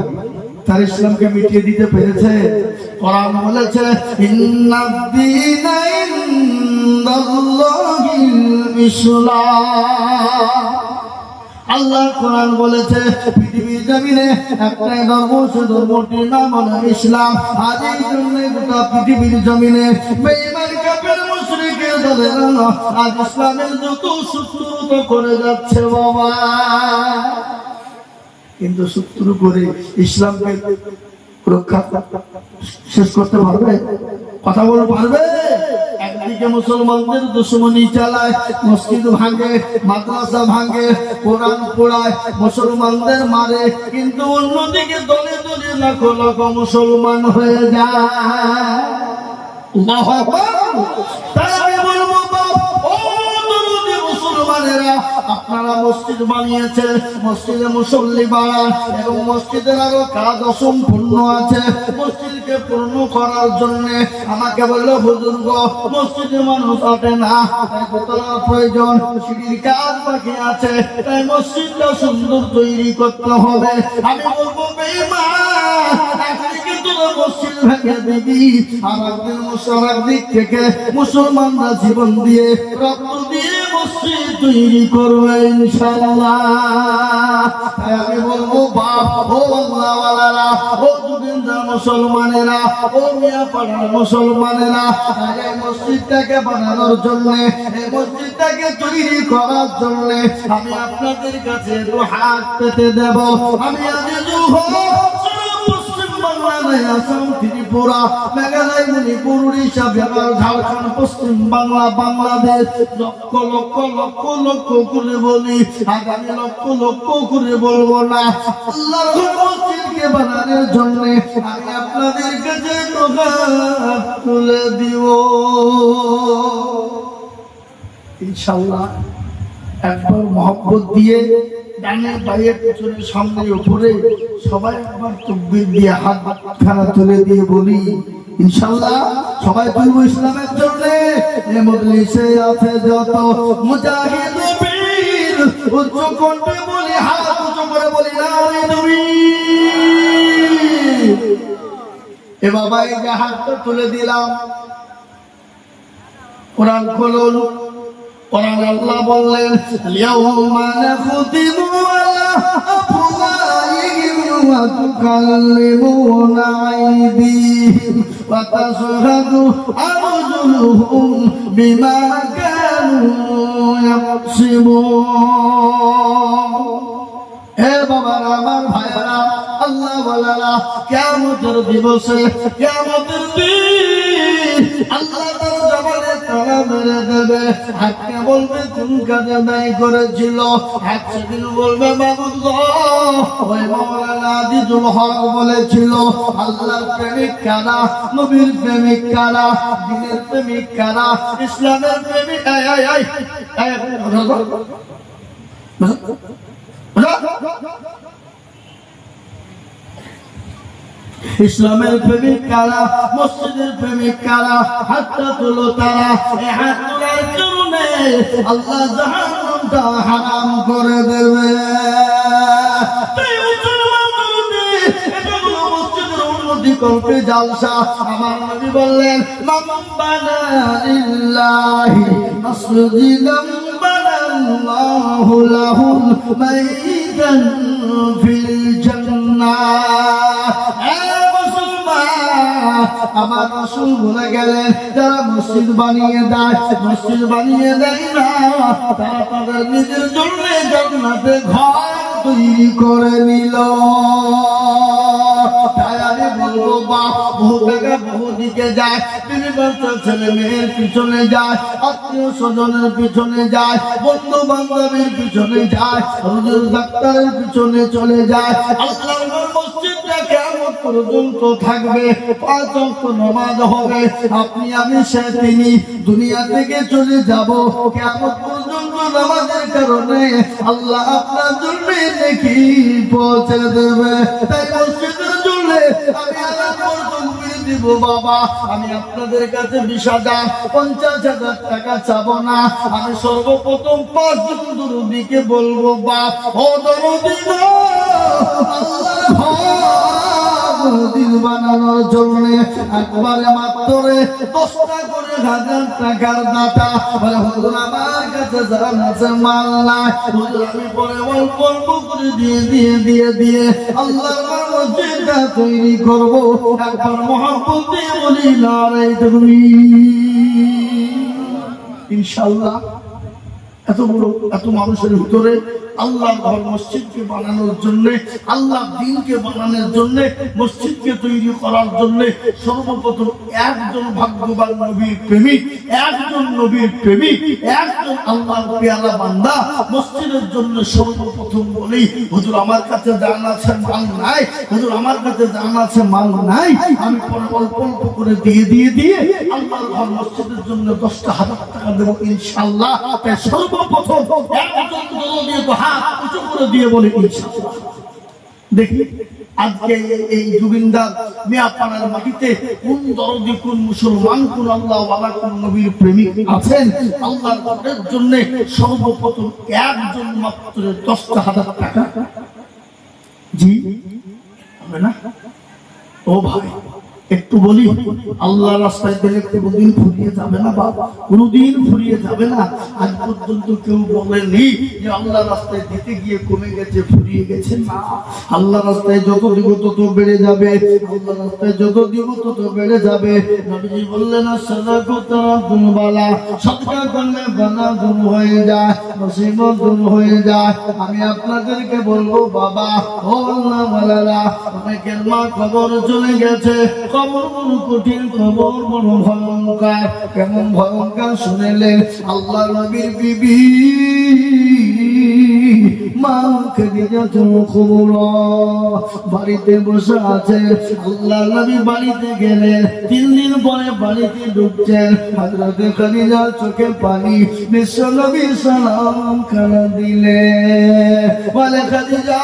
তার ইসলামকে মিটিয়ে দিতে পেরেছে? কোরআন বলেছে ইন্নাদ-দীনা ইনদাল্লাহিল ইসলাম। আল্লাহ কোরআন বলেছে পৃথিবীর জমিনে একটাই ধর্ম, সে ধর্মটির নাম হলো ইসলাম। আজ এই জন্য গোটা পৃথিবীর জমিনে বেঈমান কাফের মুশরিকের দলেরা আজ ইসলামের যত শত্রুতা করে যাচ্ছে বাবা। কিন্তু শত্রু করে ইসলামকে রক্ষা শেষ করতে পারবে? কথা বলতে পারবে? একদিকে মুসলমানদের দুশমনি চালায়, মসজিদ ভাঙে, মাদ্রাসা ভাঙে, কোরআন পোড়ায়, মুসলমানদের মারে, কিন্তু অন্যদিকে দলে দলে লাখো লাখো মুসলমান হয়ে যায়। আল্লাহু আকবার। তাই আমি বলবো মুসলমানেরা, আপনারা মসজিদ বানিয়েছেন, মসজিদে মুসল্লি বাড়ান এবং মসজিদের আরো কাজ অসম্পূর্ণ আছে। মসজিদকে পূর্ণ করার জন্য আমাকে বললো হুজুর গো মসজিদে মানুষ আসে না, তাই দোতলার প্রয়োজন, সিঁড়ির কাজ বাকি আছে, তাই মসজিদটা সুন্দর তৈরি করতে হবে। আমি বলবো বেঈমান, একদিকে তোরা মসজিদ ভেঙে দিবি, আর একদিক থেকে মুসলমানরা জীবন দিয়ে রক্ত দিয়ে মসজিদ তৈরি করবে ইনশাআল্লাহ। আমি বলবো বাপ, ও আল্লাহওয়ালারা, ও যুগেন্দ্র মুসলমানেরা, ও মিয়া পাড়ার মুসলমানেরা, এই মসজিদটাকে বানানোর জন্য, এই মসজিদটাকে তৈরি করার জন্য আমি আপনাদের কাছে দু হাত পেতে দেব। আমি আজিজু আসাম, ত্রিপুরা, মেঘালয়, মণিপুর, উড়িষ্যা, বিহার, ঝাড়খণ্ড, পশ্চিম বাংলা, বাংলাদেশ লক্ষ লক্ষ লক্ষ লক্ষ করে বলি, আগামী লক্ষ লক্ষ করে বলবো না। আল্লাহর মসজিদকে বানানোর জন্য আমি আপনাদের কাছে হাত তুলে দিব ইনশাআল্লাহ। একবার মহব্বত দিয়ে ডানে বাইরে পেছনে সামনে উপরে সবাই একবার তাকবীর দিয়ে হাত খানা তুলে দিয়ে বলি ইনশাআল্লাহ। সবাই তুলব ইসলামের জন্য। এই মজলিসে আছে যত মুজাহিদ বীর, উচ্চ কণ্ঠে বলি, হাত উঁচু করে বলি নারে তাকবীর। এ বাবা এই যে হাতটা তুলে দিলাম, কোরআন খুলুন। কোরআন আল্লাহ বললেন ইয়াউমা নাখতিমু আলা আফওয়াহিহিম ওয়া তুকাল্লিমুনা আইদিহিম ওয়া তাশহাদু আরজুলুহুম বিমা কানু ইয়াকসিবুন। হে বাবারা, আমার ভাইরা, আল্লাহ বলারা, কিয়ামতের দিবসে, কিয়ামতের দিন আল্লাহ তার জবানে তালা মেরে দেবে। হাতকে বলবে কোন কাজে ব্যয় করেছিল, হাত সেদিন বলবে মাবুদুল্লাহ, ওই মাওলানা আজিজুল হক বলেছিল আল্লাহর প্রেমিক কারা, নবীর প্রেমিক কারা, দ্বীনের প্রেমিক কারা, ইসলামের প্রেমিক। ইসলামের প্রেমিক কারা, মসজিদের প্রেমিক কারা, হাতটা তোলো তারা। এই হাত তোলার কারণে আল্লাহ জাহান্নামটা হারাম করে দেবে। করতে জালসা, আমার নবী বললেন মান বানা লিল্লাহি মাসজিদান বানাল্লাহু লাহুল বাইতান ফিল জান্নাহ। আমার রাসূল বলে গেলেন যারা মসজিদ বানিয়ে দেয়, মসজিদ বানিয়ে দেয় না, তারা তাদের নিজের জন্য জান্নাতে ঘর তৈরি করে নিল। আমি বলবো বাপ বহু জায়গা বহু দিকে যায়, বিভিন্ন ছেলে মেয়ের পিছনে যায়, আত্মীয় স্বজনের পিছনে যায়, বন্ধু বান্ধবের পিছনে যায়, হুজুর ডাক্তারের পিছনে চলে যায়। আল্লাহর মসজিদটা কিয়ামত পর্যন্ত থাকবে, 5 ওয়াক্ত নামাজ হবে, আপনি আমি সে তিনি দুনিয়া থেকে চলে যাব। কিয়ামত পর্যন্ত নামাজের কারণে আল্লাহ আপনার জন্য নেকি পৌঁছে দেবে। তাই মসজিদের জন্য আমি দিব বাবা, আমি আপনাদের কাছে 20,000 50,000 টাকা চাবো না। আমি সর্বপ্রথম 5 জন দরুদীকে বলবো বাপ ও দরুদী দিল বানানোর জন্য একবারে মাত্র 10টা করে 1000 টাকার দাতা। বলে হুজুর আমার কাছে জান আছে, মাল নাই, হুজুর আমি পরে অল্প অল্প করে দিয়ে আল্লাহর মসজিদটা তৈরি করব। একবার মহব্বত দিয়ে বলি নারে তাকবীর। ইনশাআল্লাহ এত বড় এত মানুষের ভিতরে আল্লাহর ঘর মসজিদকে বানানোর জন্য, আল্লাহর দ্বীনকে বানানোর জন্য, মসজিদকে তৈরি করার জন্য সর্বপ্রথম একজন ভাগ্যবান নবীর প্রেমিক, একজন নবীর প্রেমিক, একজন আল্লাহর পেয়ারা বান্দা মসজিদের জন্য সর্বপ্রথম বলি হুজুর আমার কাছে জান আছে মাল নাই, হুজুর আমার কাছে জান আছে মাল নাই, আমি পরে অল্প অল্প করে দিয়ে আল্লাহর ঘর মসজিদের জন্য 10,000 টাকা দেবো ইনশাআল্লাহ। তাই সর্বপ্রথম একজন দিয়ে তো হাত উঁচু করে দিয়ে বলে ইনশাআল্লাহ। দেখি আজকে এই জুবিন্দার মিয়াপাড়ার মাটিতে কোন দরদি, কোন মুসলমান, কোন আল্লাহ ওয়ালা, কোন নবীর প্রেমিক আছেন আল্লাহর ঘরের জন্য সর্বপ্রথম একজন মাত্র 10,000 টাকা। জি হবে না? ও ভাই একটু বলি, আল্লাহ রাস্তায় দিলে কোনদিন ফুরিয়ে যাবে না বাবা, কোনদিন ফুরিয়ে যাবে না। আজ পর্যন্ত কেউ বলেনি যে আল্লাহ রাস্তায় দিতে গিয়ে কমে গেছে, ফুরিয়ে গেছে না। আল্লাহ রাস্তায় যত দিব তত বেড়ে যাবে, আল্লাহ রাস্তায় যত দিব তত বেড়ে যাবে। নবীজি বললেন সাদাকাতুন বালা, সদকা করলে বালা দূর হয়ে যায়, মুসিবত দূর হয়ে যায়। আমি আপনাদেরকে বলবো বাবা ও আল্লাহ ওয়ালারা, অনেকের মা কবর চলে গেছে, কবর বড় কঠিন, কবর বড় ভয়ঙ্কর। কেমন ভয়ঙ্কর শুনেলেন? আল্লাহ নবীর বিবি মা খাদিজা কুবরা বাড়িতে বসে আছে। আল্লাহ নবী বাড়িতে গেলেন, 3 দিন পরে বাড়িতে ঢুকছেন। হযরত খাদিজা চোখে পানি, বিশ্ব নবী সালাম খানা দিলে, বলে খাদিজা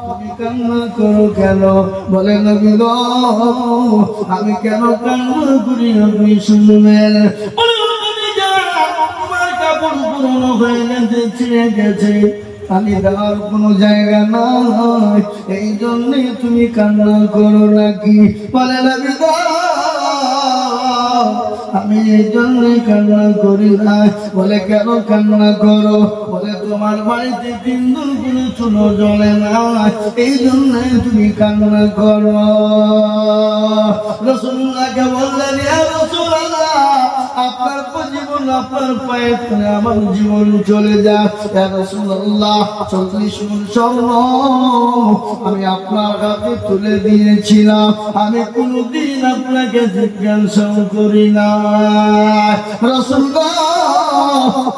তুমি কান্না করো কেন? বলে নবী গো আমি কেন কান্না করি আপনি শুনবেন। তোমার কাপড় পুরনো হয়ে গেছে, ছিঁড়ে গেছে, আমি দেওয়ার কোনো জায়গা নাই, এই জন্যে তুমি কান্না করো নাকি? বলে নবী গো আমি এই জন্য কান্না করি না। বলে কেন কান্না করো? বলে তোমার বাড়িতে 3 দিন কোনো চুলো জ্বলে না, এই জন্য তুমি কান্না করো। রাসূলুল্লাহকে বললেন ইয়া রাসূলুল্লাহ আপনার জীবন আপনার পায়ে ফেলে আমার জীবন চলে যায়। ইয়া রাসূলুল্লাহ 40 মণ স্বর্ণ আমি আপনার হাতে তুলে দিয়েছিলাম, আমি কোনদিন আপনাকে জিজ্ঞাসা করি না রাসূলুল্লাহ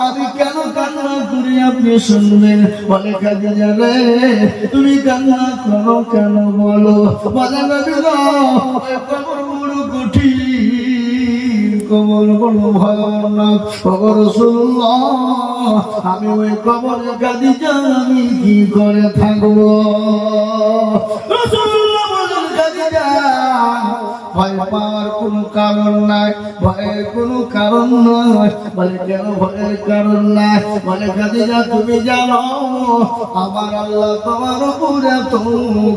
আমি কেন কান্না করি আপনি শুনবেন। বলে খাদিজা রে তুমি কান্না করো কেন বলো। বলে নবী গো কবর বড় কঠিন, কবর বড় ভয়ানক। ওগো রাসূলুল্লাহ আমি ওই কবরে খাদিজা আমি কি করে থাকবো। রাসূলুল্লাহ বলেন খাদিজা ভয় পাওয়ার কোনো কারণ নাই, ভয়ের কোনো কারণ নয়। বলে কেন ভয়ের কারণ নাই। বলে খাদিজা তুমি জানো আমার আল্লাহ তোমার উপর এত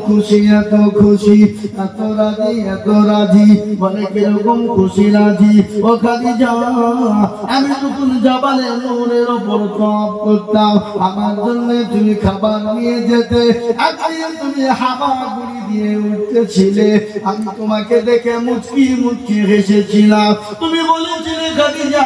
খুশি, এত খুশি, এত রাজি, এত রাজি। বলে কিরকম খুশি রাজি। ও খাদিজা আমি যখন জাবালে নূরের উপর তওয়াফ করতাম আমার জন্য তুমি খাবার নিয়ে যেতে, একদিন তুমি হামাগুড়ি দিয়ে উঠতেছিলে, আমি তোমাকে দেখে মুচকি মুচকি হেসেছিলাম। তুমি বলেছিলে খাদিজা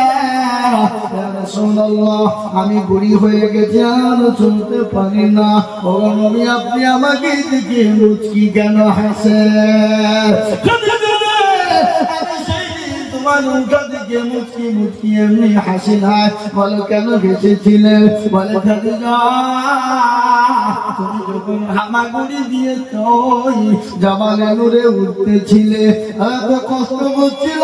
ইয়া রাসূলুল্লাহ আমি বুড়ি হয়ে গেছি আর চলতে পারি না। ও নবী আপনি আমাকে দেখে মুচকি কেন হাসেন। তোমার উল্টা দিকে মুচকি মুচকি এমনি হাসি নাই। বলো কেন হেসেছিলে। বলে খাদিজা তুমি যখন হামাগুড়ি দিয়ে জাবালে নূরে উঠতেছিলে এত কষ্ট করছিল,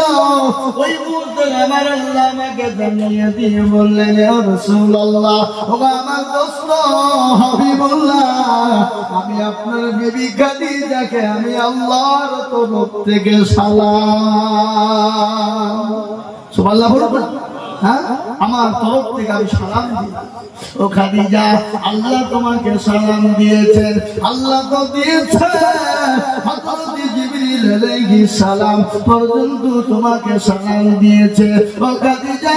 ওই মুহূর্তে আমার আল্লাহ আমাকে জানিয়ে দিয়ে বললেন ইয়া রাসূলুল্লাহ ও আমার দোস্ত হাবিবুল্লাহ আমি আপনার বিবি খাদিজাকে আমি আল্লাহর তরফ থেকে সালাম। সুবহানাল্লাহ বলুন। হ্যাঁ আমার তরফ থেকে আমি সালাম দিলাম। ও খাদিজা আল্লাহ তোমাকে সালাম দিয়েছেন, আল্লাহ তো দিয়েছেন হযরত জিবরিল আলাইহিস সালাম পর্যন্ত তোমাকে সালাম দিয়েছে। ও খাদিজা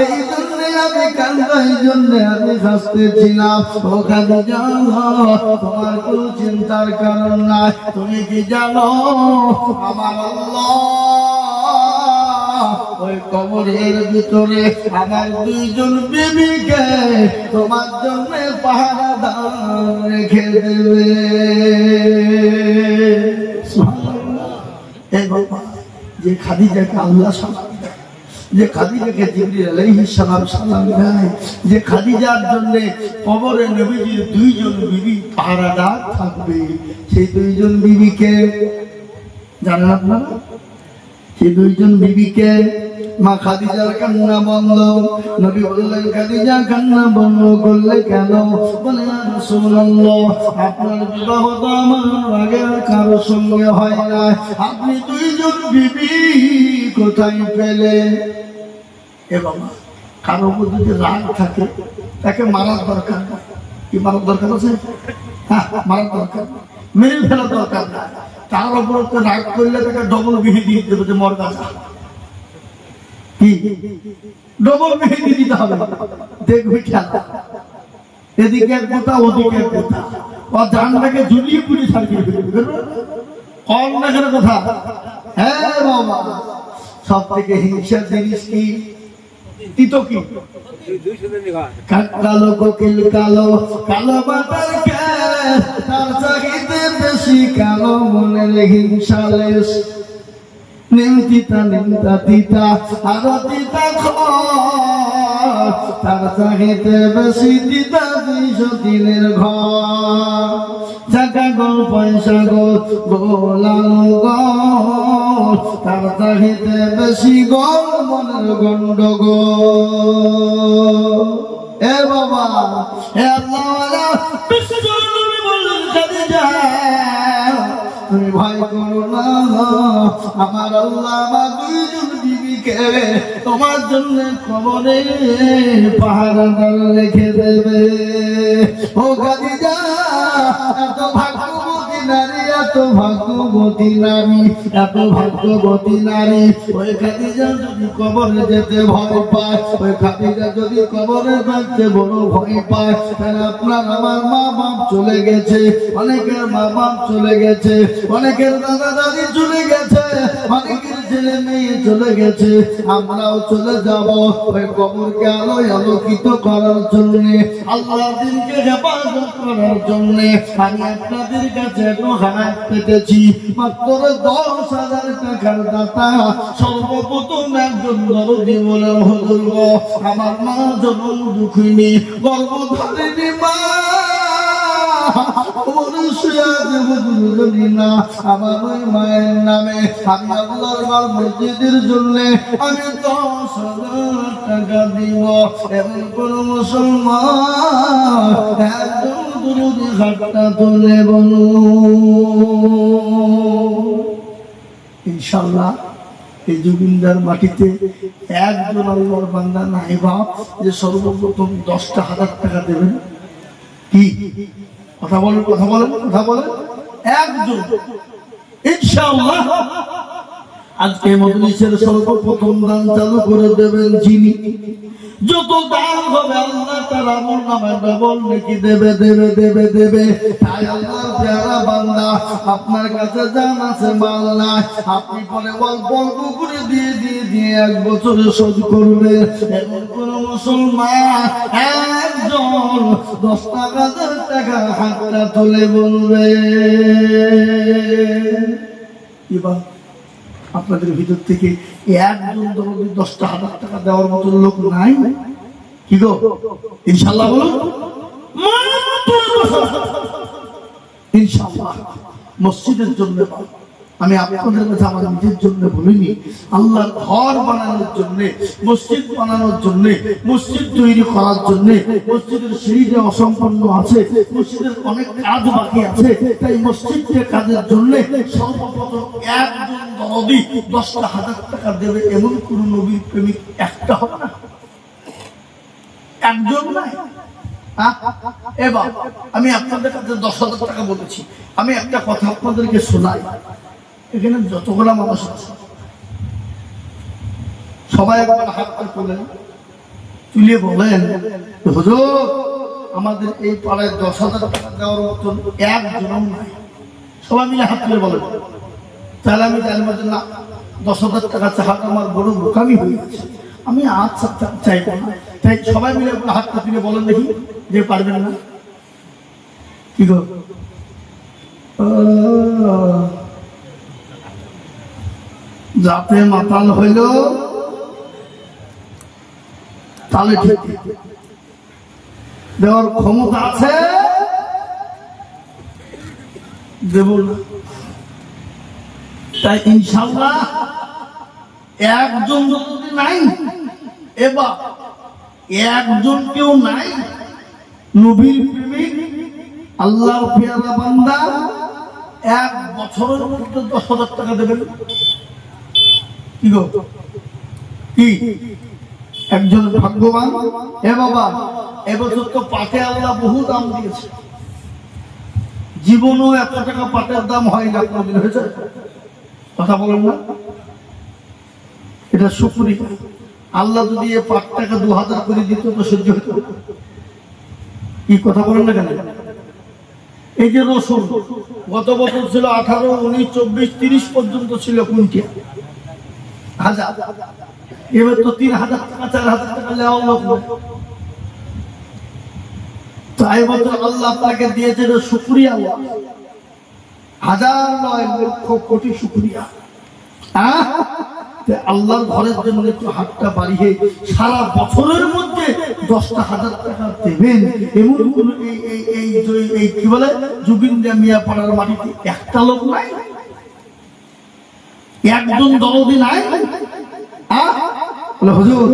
এই জন্য আমি কান্না, এই জন্য আমি হাসতেছিলাম। ও খাদিজা তোমার কোনো চিন্তার কারণ নাই। তুমি কি জানো আমার আল্লাহ ওই কবরের ভিতরে আমার দুইজন বিবিকে তোমার জন্য পাহারাদার রেখে দেবে। এই বাবা যে খাদিজাকে আল্লাহ সালাম দেয়, যে খাদিজাকে জিবরিল আলাইহিস সালাম সালাম দেয়, যে খাদিজার জন্য কবরে নবীজির দুইজন বিবি পাহারাদার থাকবে, সেই দুইজন বিবিকে জানেন আপনারা? সেই দুইজন বিবিকে মা খাদিজার কান্না বন্ধ। নবী বললেন খাদিজা কান্না বন্ধ করলে কেন? বলে ইয়া রাসূলুল্লাহ আপনার বিবাহ তো আমার আগে কারো সঙ্গে হয় না, আপনি দুইজন বিবি কোথায় পেলেন? এ বাবা কারো উপর যদি রাগ থাকে তাকে মারার দরকার। কি মারার দরকার আছে? হ্যাঁ মারার দরকার, মেরে ফেলার দরকার না। তার উপর রাগ করলে তাকে ডবল বিহি দিয়ে দেবে যে মর গাছা। কি ডবল বিহি দিতে হবে? দেখবি খেলা এদিকে এক কথা ওদিকে এক কথা, ও জানটাকে ঝুলিয়ে পুড়ি সারিয়ে ফেলবে। কল না কেন কথা? হ্যাঁ বাবা সব থেকে হিংসার জিনিস কি? তিতো কি? কালো কোকিল কালো কালো বাতার তার চাহিদা বেশি কালো মনের হিংসা লেশ। নিমতিতা নিমতা তিতা আরো তিতা তার চাহিদা বেশি তিতা 200 দিনের ঘর। টাকা গো পয়সা গো গোলানো গো তার চাহিদা বেশি গোল মনের গন্ডগোল। এ বাবা হে আল্লাহ বিশ্বজননী বললেন খাদিজা তুমি ভয় করো না, আমার আল্লাহ আমার দুইজন বিবিকে তোমার জন্য কবরে পাহারাদার রেখে দেবে। ও খাদিজা এত ভাগ্যবতী নারী, এত ভাগ্যবতী নারী, এত ভাগ্যবতী নারী। ওই খাদিজা যদি কবরে যেতে ভয় পায়, ওই খাদিজা যদি কবরে থাকতে বড় ভয় পায়, তাহলে আপনার আমার মা বাপ চলে গেছে, অনেকের মা বাপ চলে গেছে, অনেকের দাদা দাদি চলে গেছে, অনেকের ছেলে মেয়ে চলে গেছে, আমরাও চলে যাব ওই কবরকে আলোয় আলোকিত করার জন্য, আল্লাহর দ্বীনকে হেফাজত করার জন্য। আমি আপনাদের কাছে একটু হাত পেতেছি, মাত্র 10,000 টাকার দাতা। সর্বপ্রথম একজন দরদি বলে, হুজুর গো, আমার মা জনম দুঃখিনী, গর্ভধারিণী মা, আমার ওই মায়ের নামে আমি আল্লাহর ঘর মসজিদের জন্য আমি 10,000 টাকা দিব। এমন কোন মুসলমান একদম দুরুদ হাতটা তুলে বলুন। ইনশাআল্লাহ এই জুবিন্দার মাটিতে একজন আল্লাহর বান্দা নাই বাপ যে সর্বপ্রথম 10,000 টাকা দেবেন। কি কথা বলেন, কথা বলেন, কথা বলেন, একজন ইনশাআল্লাহ। আজকে মজলিসের সর্বপ্রথম দান চালু করে দেবেন যিনি, যত দান হবে আল্লাহ তার আমল নামায় ডবল নেকি দেবে দেবে দেবে দেবে। তাই আল্লাহর প্যারা বান্দা, আপনার কাছে জান আছে মাল নাই, আপনি পরে অল্প অল্প করে দিয়ে দিয়ে দিয়ে 1 বছরে শোধ করবে। এমন কোন মুসলমান একজন 10,000 টাকা হাতটা তুলে বলবে। এবার আপনাদের ভিতর থেকে একজন 10,000 টাকা দেওয়ার মতো লোক নাই? কি গো, ইনশাআল্লাহ বলুন। ইনশাআল্লাহ মসজিদের জন্য, আমি আপনাদের কাছে আমার নিজের জন্য বলিনি, আল্লাহর ঘর বানানোর জন্য, মসজিদ বানানোর জন্য, মসজিদ তৈরি করার জন্য। মসজিদের সিঁড়িটা অসম্পূর্ণ আছে, মসজিদের অনেক কাজ বাকি আছে, তাই মসজিদের কাজের জন্য সর্বপ্রথম একজন দরদি 10,000 টাকা দেবে। এমন কোন নবীর প্রেমিক একটা হবে না? একজন নাই? এবার আমি আপনাদের কাছে 10,000 টাকা বলেছি, আমি একটা কথা আপনাদেরকে শোনাই। এখানে যতগুলা মানুষ আছে সবাই একবার হাত তুলেন, তুলে বলেন, হুজুর আমাদের এই পাড়ায় 10,000 টাকা দেওয়ার মতন একজনও নাই। সবাই মিলে হাত তুলে বলেন। তাহলে আমি জানবো যে না, 10,000 টাকা চাহাটা আমার বড় বোকামি হয়ে গেছে, আমি আচ্ছা চাইবো না। তাই সবাই মিলে হাতটা তুলে বলেন দেখি যে পারবেন না। কি গো, যাতে মাতাল হইল তাহলে ঠিক দেওয়ার ক্ষমতা আছে, দেব না। তাই ইনশাআল্লাহ একজন যদি নাই, এবার একজন কেউ নাই, নবীর প্রেমিক আল্লাহর পেয়ারা বান্দা 1 বছরের মধ্যে 10,000 টাকা দেবেন। কি গো, কি একজন ভাগ্যবান? এ বাবা, এবছর তো পাটে আল্লাহ বহু দাম দিয়েছে, জীবনও এত টাকা পাটের দাম হয় না, কোনদিন হয়েছে? কথা বলেন না, এটা শুকরিয়া। আল্লাহ যদি এই পাটটাকে 2,000 করে দিত তো সহ্য হতো? কি কথা বলেন না কেন? এই যে রসুন গত বছর ছিল 18, 19, 24, 30 পর্যন্ত ছিল কুইন্টাল, হাজার। এবার তো 3,000 টাকা 4,000 টাকা নেওয়া লোক। তাই বছর আল্লাহ আপনাকে দিয়েছে, শুকরিয়া, হাজার নয় লক্ষ কোটি শুকরিয়া। আল্লাহর ঘরের জন্য একটু হাতটা বাড়িয়ে সারা বছরের মধ্যে 10,000 টাকা দেবেন, এমন কোন এই কি বলে জুবিন্দা মিয়া পাড়ার মাটিতে একটা লোক নাই, একজন দরদি নাই। হুজুর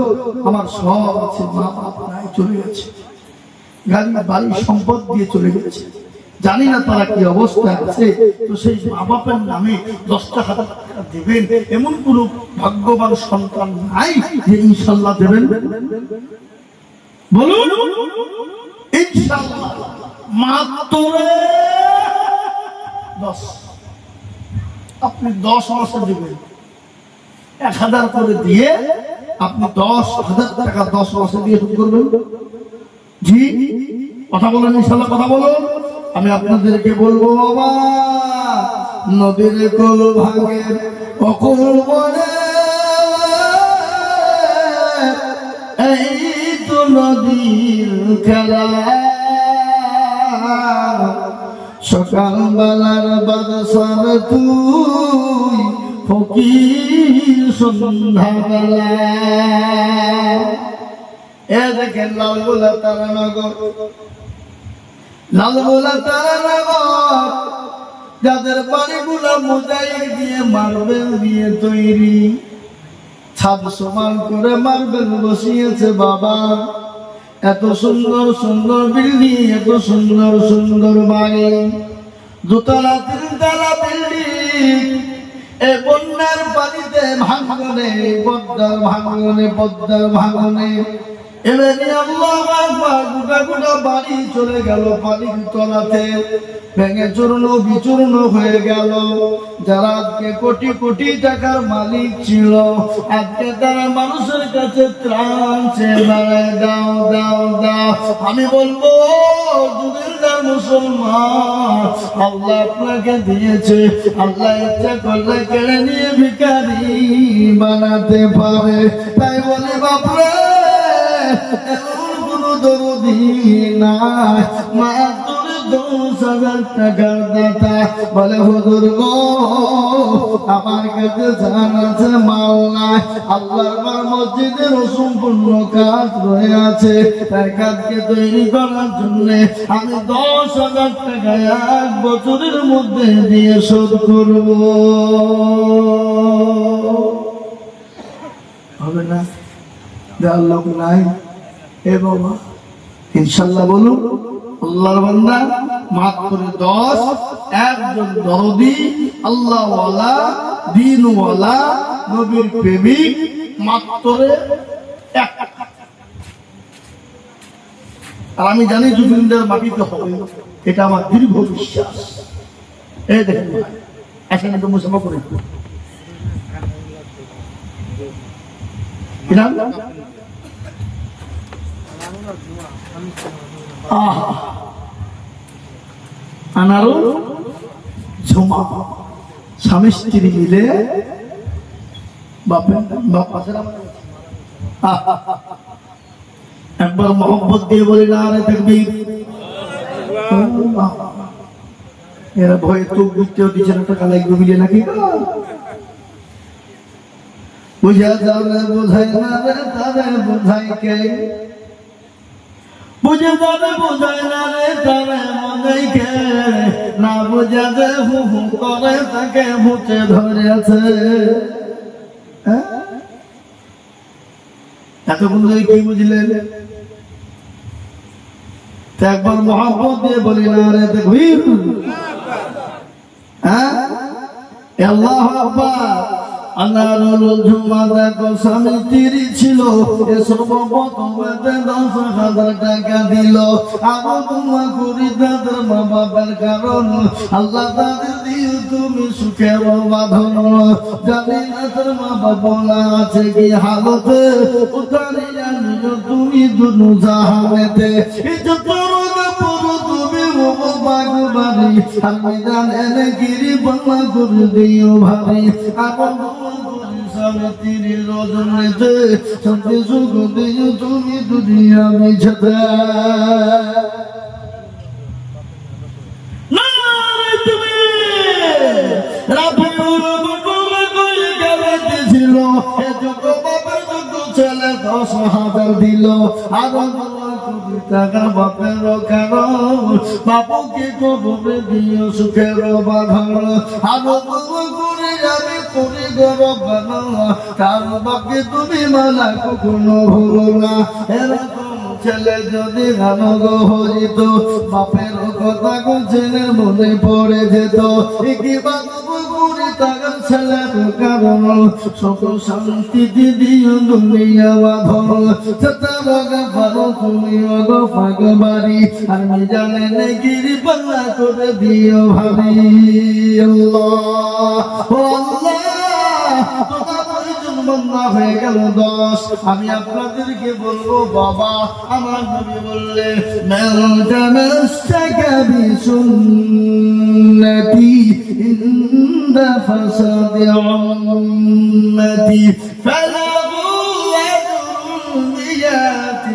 আমার সব আছে, মা বাপ নাই, চলে গেছে, গাড়ি বাড়ি সম্পদ দিয়ে চলে গেছে, জানি না তারা কি অবস্থায় আছে। তো সেই মা বাপের নামে 10,000 টাকা দেবেন, এমন কোন ভাগ্যবান সন্তান নাই যে ইনশাআল্লাহ দেবেন? বলুন ইনশাআল্লাহ। মাত্র 10, আপনি 10 মাসে দেবেন 1,000 করে দিয়ে, আপনি 10,000 টাকা 10 মাসে দিয়ে শুরু করবেন। জি কথা বলেন, ইনশাআল্লাহ কথা বলুন। আমি আপনাদেরকে বলবো, বাবা নদীর কোল ভাঙে অকুল বলে এই তো নদীর খেলা, সকালবেলার বাদশাহ তুই ফকির সন্ধ্যাবেলা। এ দেখেন লালগোলা তারানগর, লালগোলা তারানগর, যাদের বাড়িগুলা মোজাইক দিয়ে মার্বেল দিয়ে তৈরি, ছাদ সমান করে মার্বেল বসিয়েছে বাবা। এত সুন্দর সুন্দর বিল্ডিং, এত সুন্দর সুন্দর বাড়ি, দোতলা তিনতলা বিল্ডিং। এ বন্যার পানিতে ভাঙনে, পদ্মার ভাঙনে, পদ্মার ভাঙনে এবারে আল্লাহু আকবার, গোটা গোটা বাড়ি চলে গেল পানির তলাতে, ভেঙে চূর্ণ বিচূর্ণ হয়ে গেল। যারা আজকে কোটি কোটি টাকার মালিক ছিল, আজকে তারা মানুষের কাছে ত্রাণ চেয়ে বেড়ায়, দাও দাও দাও। আমি বলবো যুগের মুসলমান, আল্লাহ আপনাকে দিয়েছে, আল্লাহ ইচ্ছা করলে কেড়ে নিয়ে ভিখারি বানাতে পারে। তাই বলে বাপরে এমন কোনো দরদি নাই, মাত্র 10,000 টাকার দাতা বলে হুজুর গো আমার কাছে জান আছে, মাল নাই, আল্লাহর মসজিদের অসম্পূর্ণ কাজ রয়ে আছে, তাই কাজকে তৈরি করার জন্য আমি 10,000 টাকা 1 বছরের মধ্যে দিয়ে শোধ করব। হবে না? যার লোক নাই এ বাবা ইনশাল্লাহ বলুন আল্লাহর বান্দা মাত্র 10, একজন দরদি আল্লাহওয়ালা দ্বীনওয়ালা নবীর প্রেমিক, মাত্র 1। আর আমি জানি জুবিনদার মাটিতে হবে, এটা আমার দীর্ঘ বিশ্বাস। এই দেখেন এখানে তো মুসাফা করে আনারো ঝুমা স্বামী স্ত্রী মিলে একবার মোহাম্মদ দিয়ে বলে না রে তাকবীর। এরা ভয়ে তো বুঝতেও দিচ্ছে না, টাকা লাগবে মিলে নাকি বুঝা যাবে, বোঝাই না রে তারে বোঝাই কে, বুঝে যাবে বোঝাই না রে তারে মজাই কে, না বুঝা যে হু হু করে তাকে মুচে ধরেছে। এতক্ষণ কি বুঝলেন? একবার মোহাম্মদ দিয়ে বলি না রে তাকবীর। আল্লাহু আকবার। আনারুল ঝুমা দেখো স্বামী স্ত্রী ছিল, এ সর্বপ্রথম 10,000 টাকা দিল। আরো তোমা করি তাদের মা বাবার কারণ, আল্লাহ তাদের দিও তুমি সুখের বাঁধন। জানি না তোর মা বাবা আছে কি হালতে, উতারি জানিও তুমি দুনু জাহানেতে। এই যে বাগবাড়ি আমি জানেন গিরি বাংলা করে দিও ভাবি, আপন স্বামী তিরি রজনীতে সত্যি সুখ দিও তুমি দুনিয়া মিছতে। ছেলে 10,000 দিল, আরো টাকা বাপের কারণ, বাপুকে কবরে দিও সুখের বাঁধন। আরো করে আমি করি গরব বানা, কার বাপকে তুমি মানা কখনো ভুলো না। এরকম ছেলে যদি গান গো হইত, বাপের কথা গো ছেলের মনে পড়ে যেত। কি বাবু করে টাকার ছেলের কারণ, সকল শান্তি দিদিও দুনিয়া বাঁধন। ভালো তুমি গো ফাঁকবাড়ি, আমি জানে না গিরি পাল্লা করে দিও ভাবি। আল্লাহ হয়ে গেল 10। আমি আপনাদেরকে বলবো বাবা, আমার নবী বললে মান তামাসসাকা বিসুন্নতি ইনদা فساد أمتي فله أجر مئات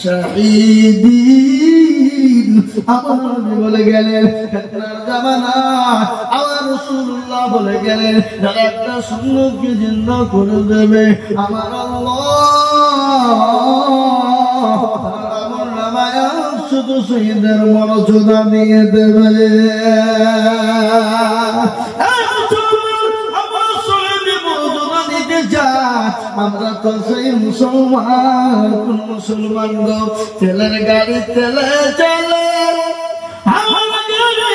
شهيدين আমার নবী বলে গেলেন ফিতনার জামানা আমার রাসূলুল্লাহ বলে গেলেন যারা একটা সুন্নতকে জিন্দা করে দেবে আমার আল্লাহ আমার নামায় শুধু শহীদের মর্যাদা দিয়ে দেবে আমরা তো সেই মুসলমান কোন মুসলমান গো তেলের গাড়ি তেলে চলে হাওয়ার গাড়ি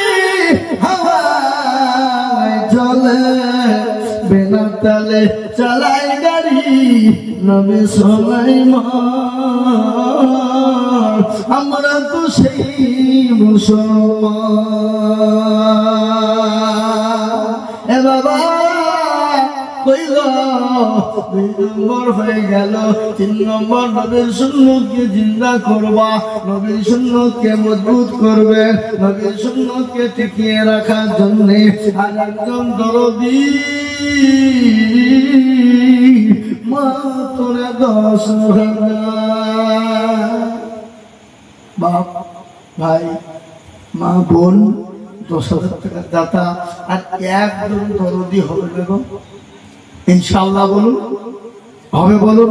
হাওয়ায় চলে বিনা তেলে চালাই গাড়ি নবী সুলাইমান আমরা তো সেই মুসলমান এ বাবা কইল 2 নম্বর হয়ে গেল 3 নম্বর নবীর সুন্নতকে জিন্দা করবা নবীর সুন্নতকে মজবুত করবে নবীর সুন্নতকে টিকিয়ে রাখার জন্য আর একজন দরদি মাত্র 10,000 বাপ ভাই মা বোন 10,000 টাকার দাতা আর একজন দরদি হবে বেগম ইনশাআল্লাহ বলুন হবে বলুন।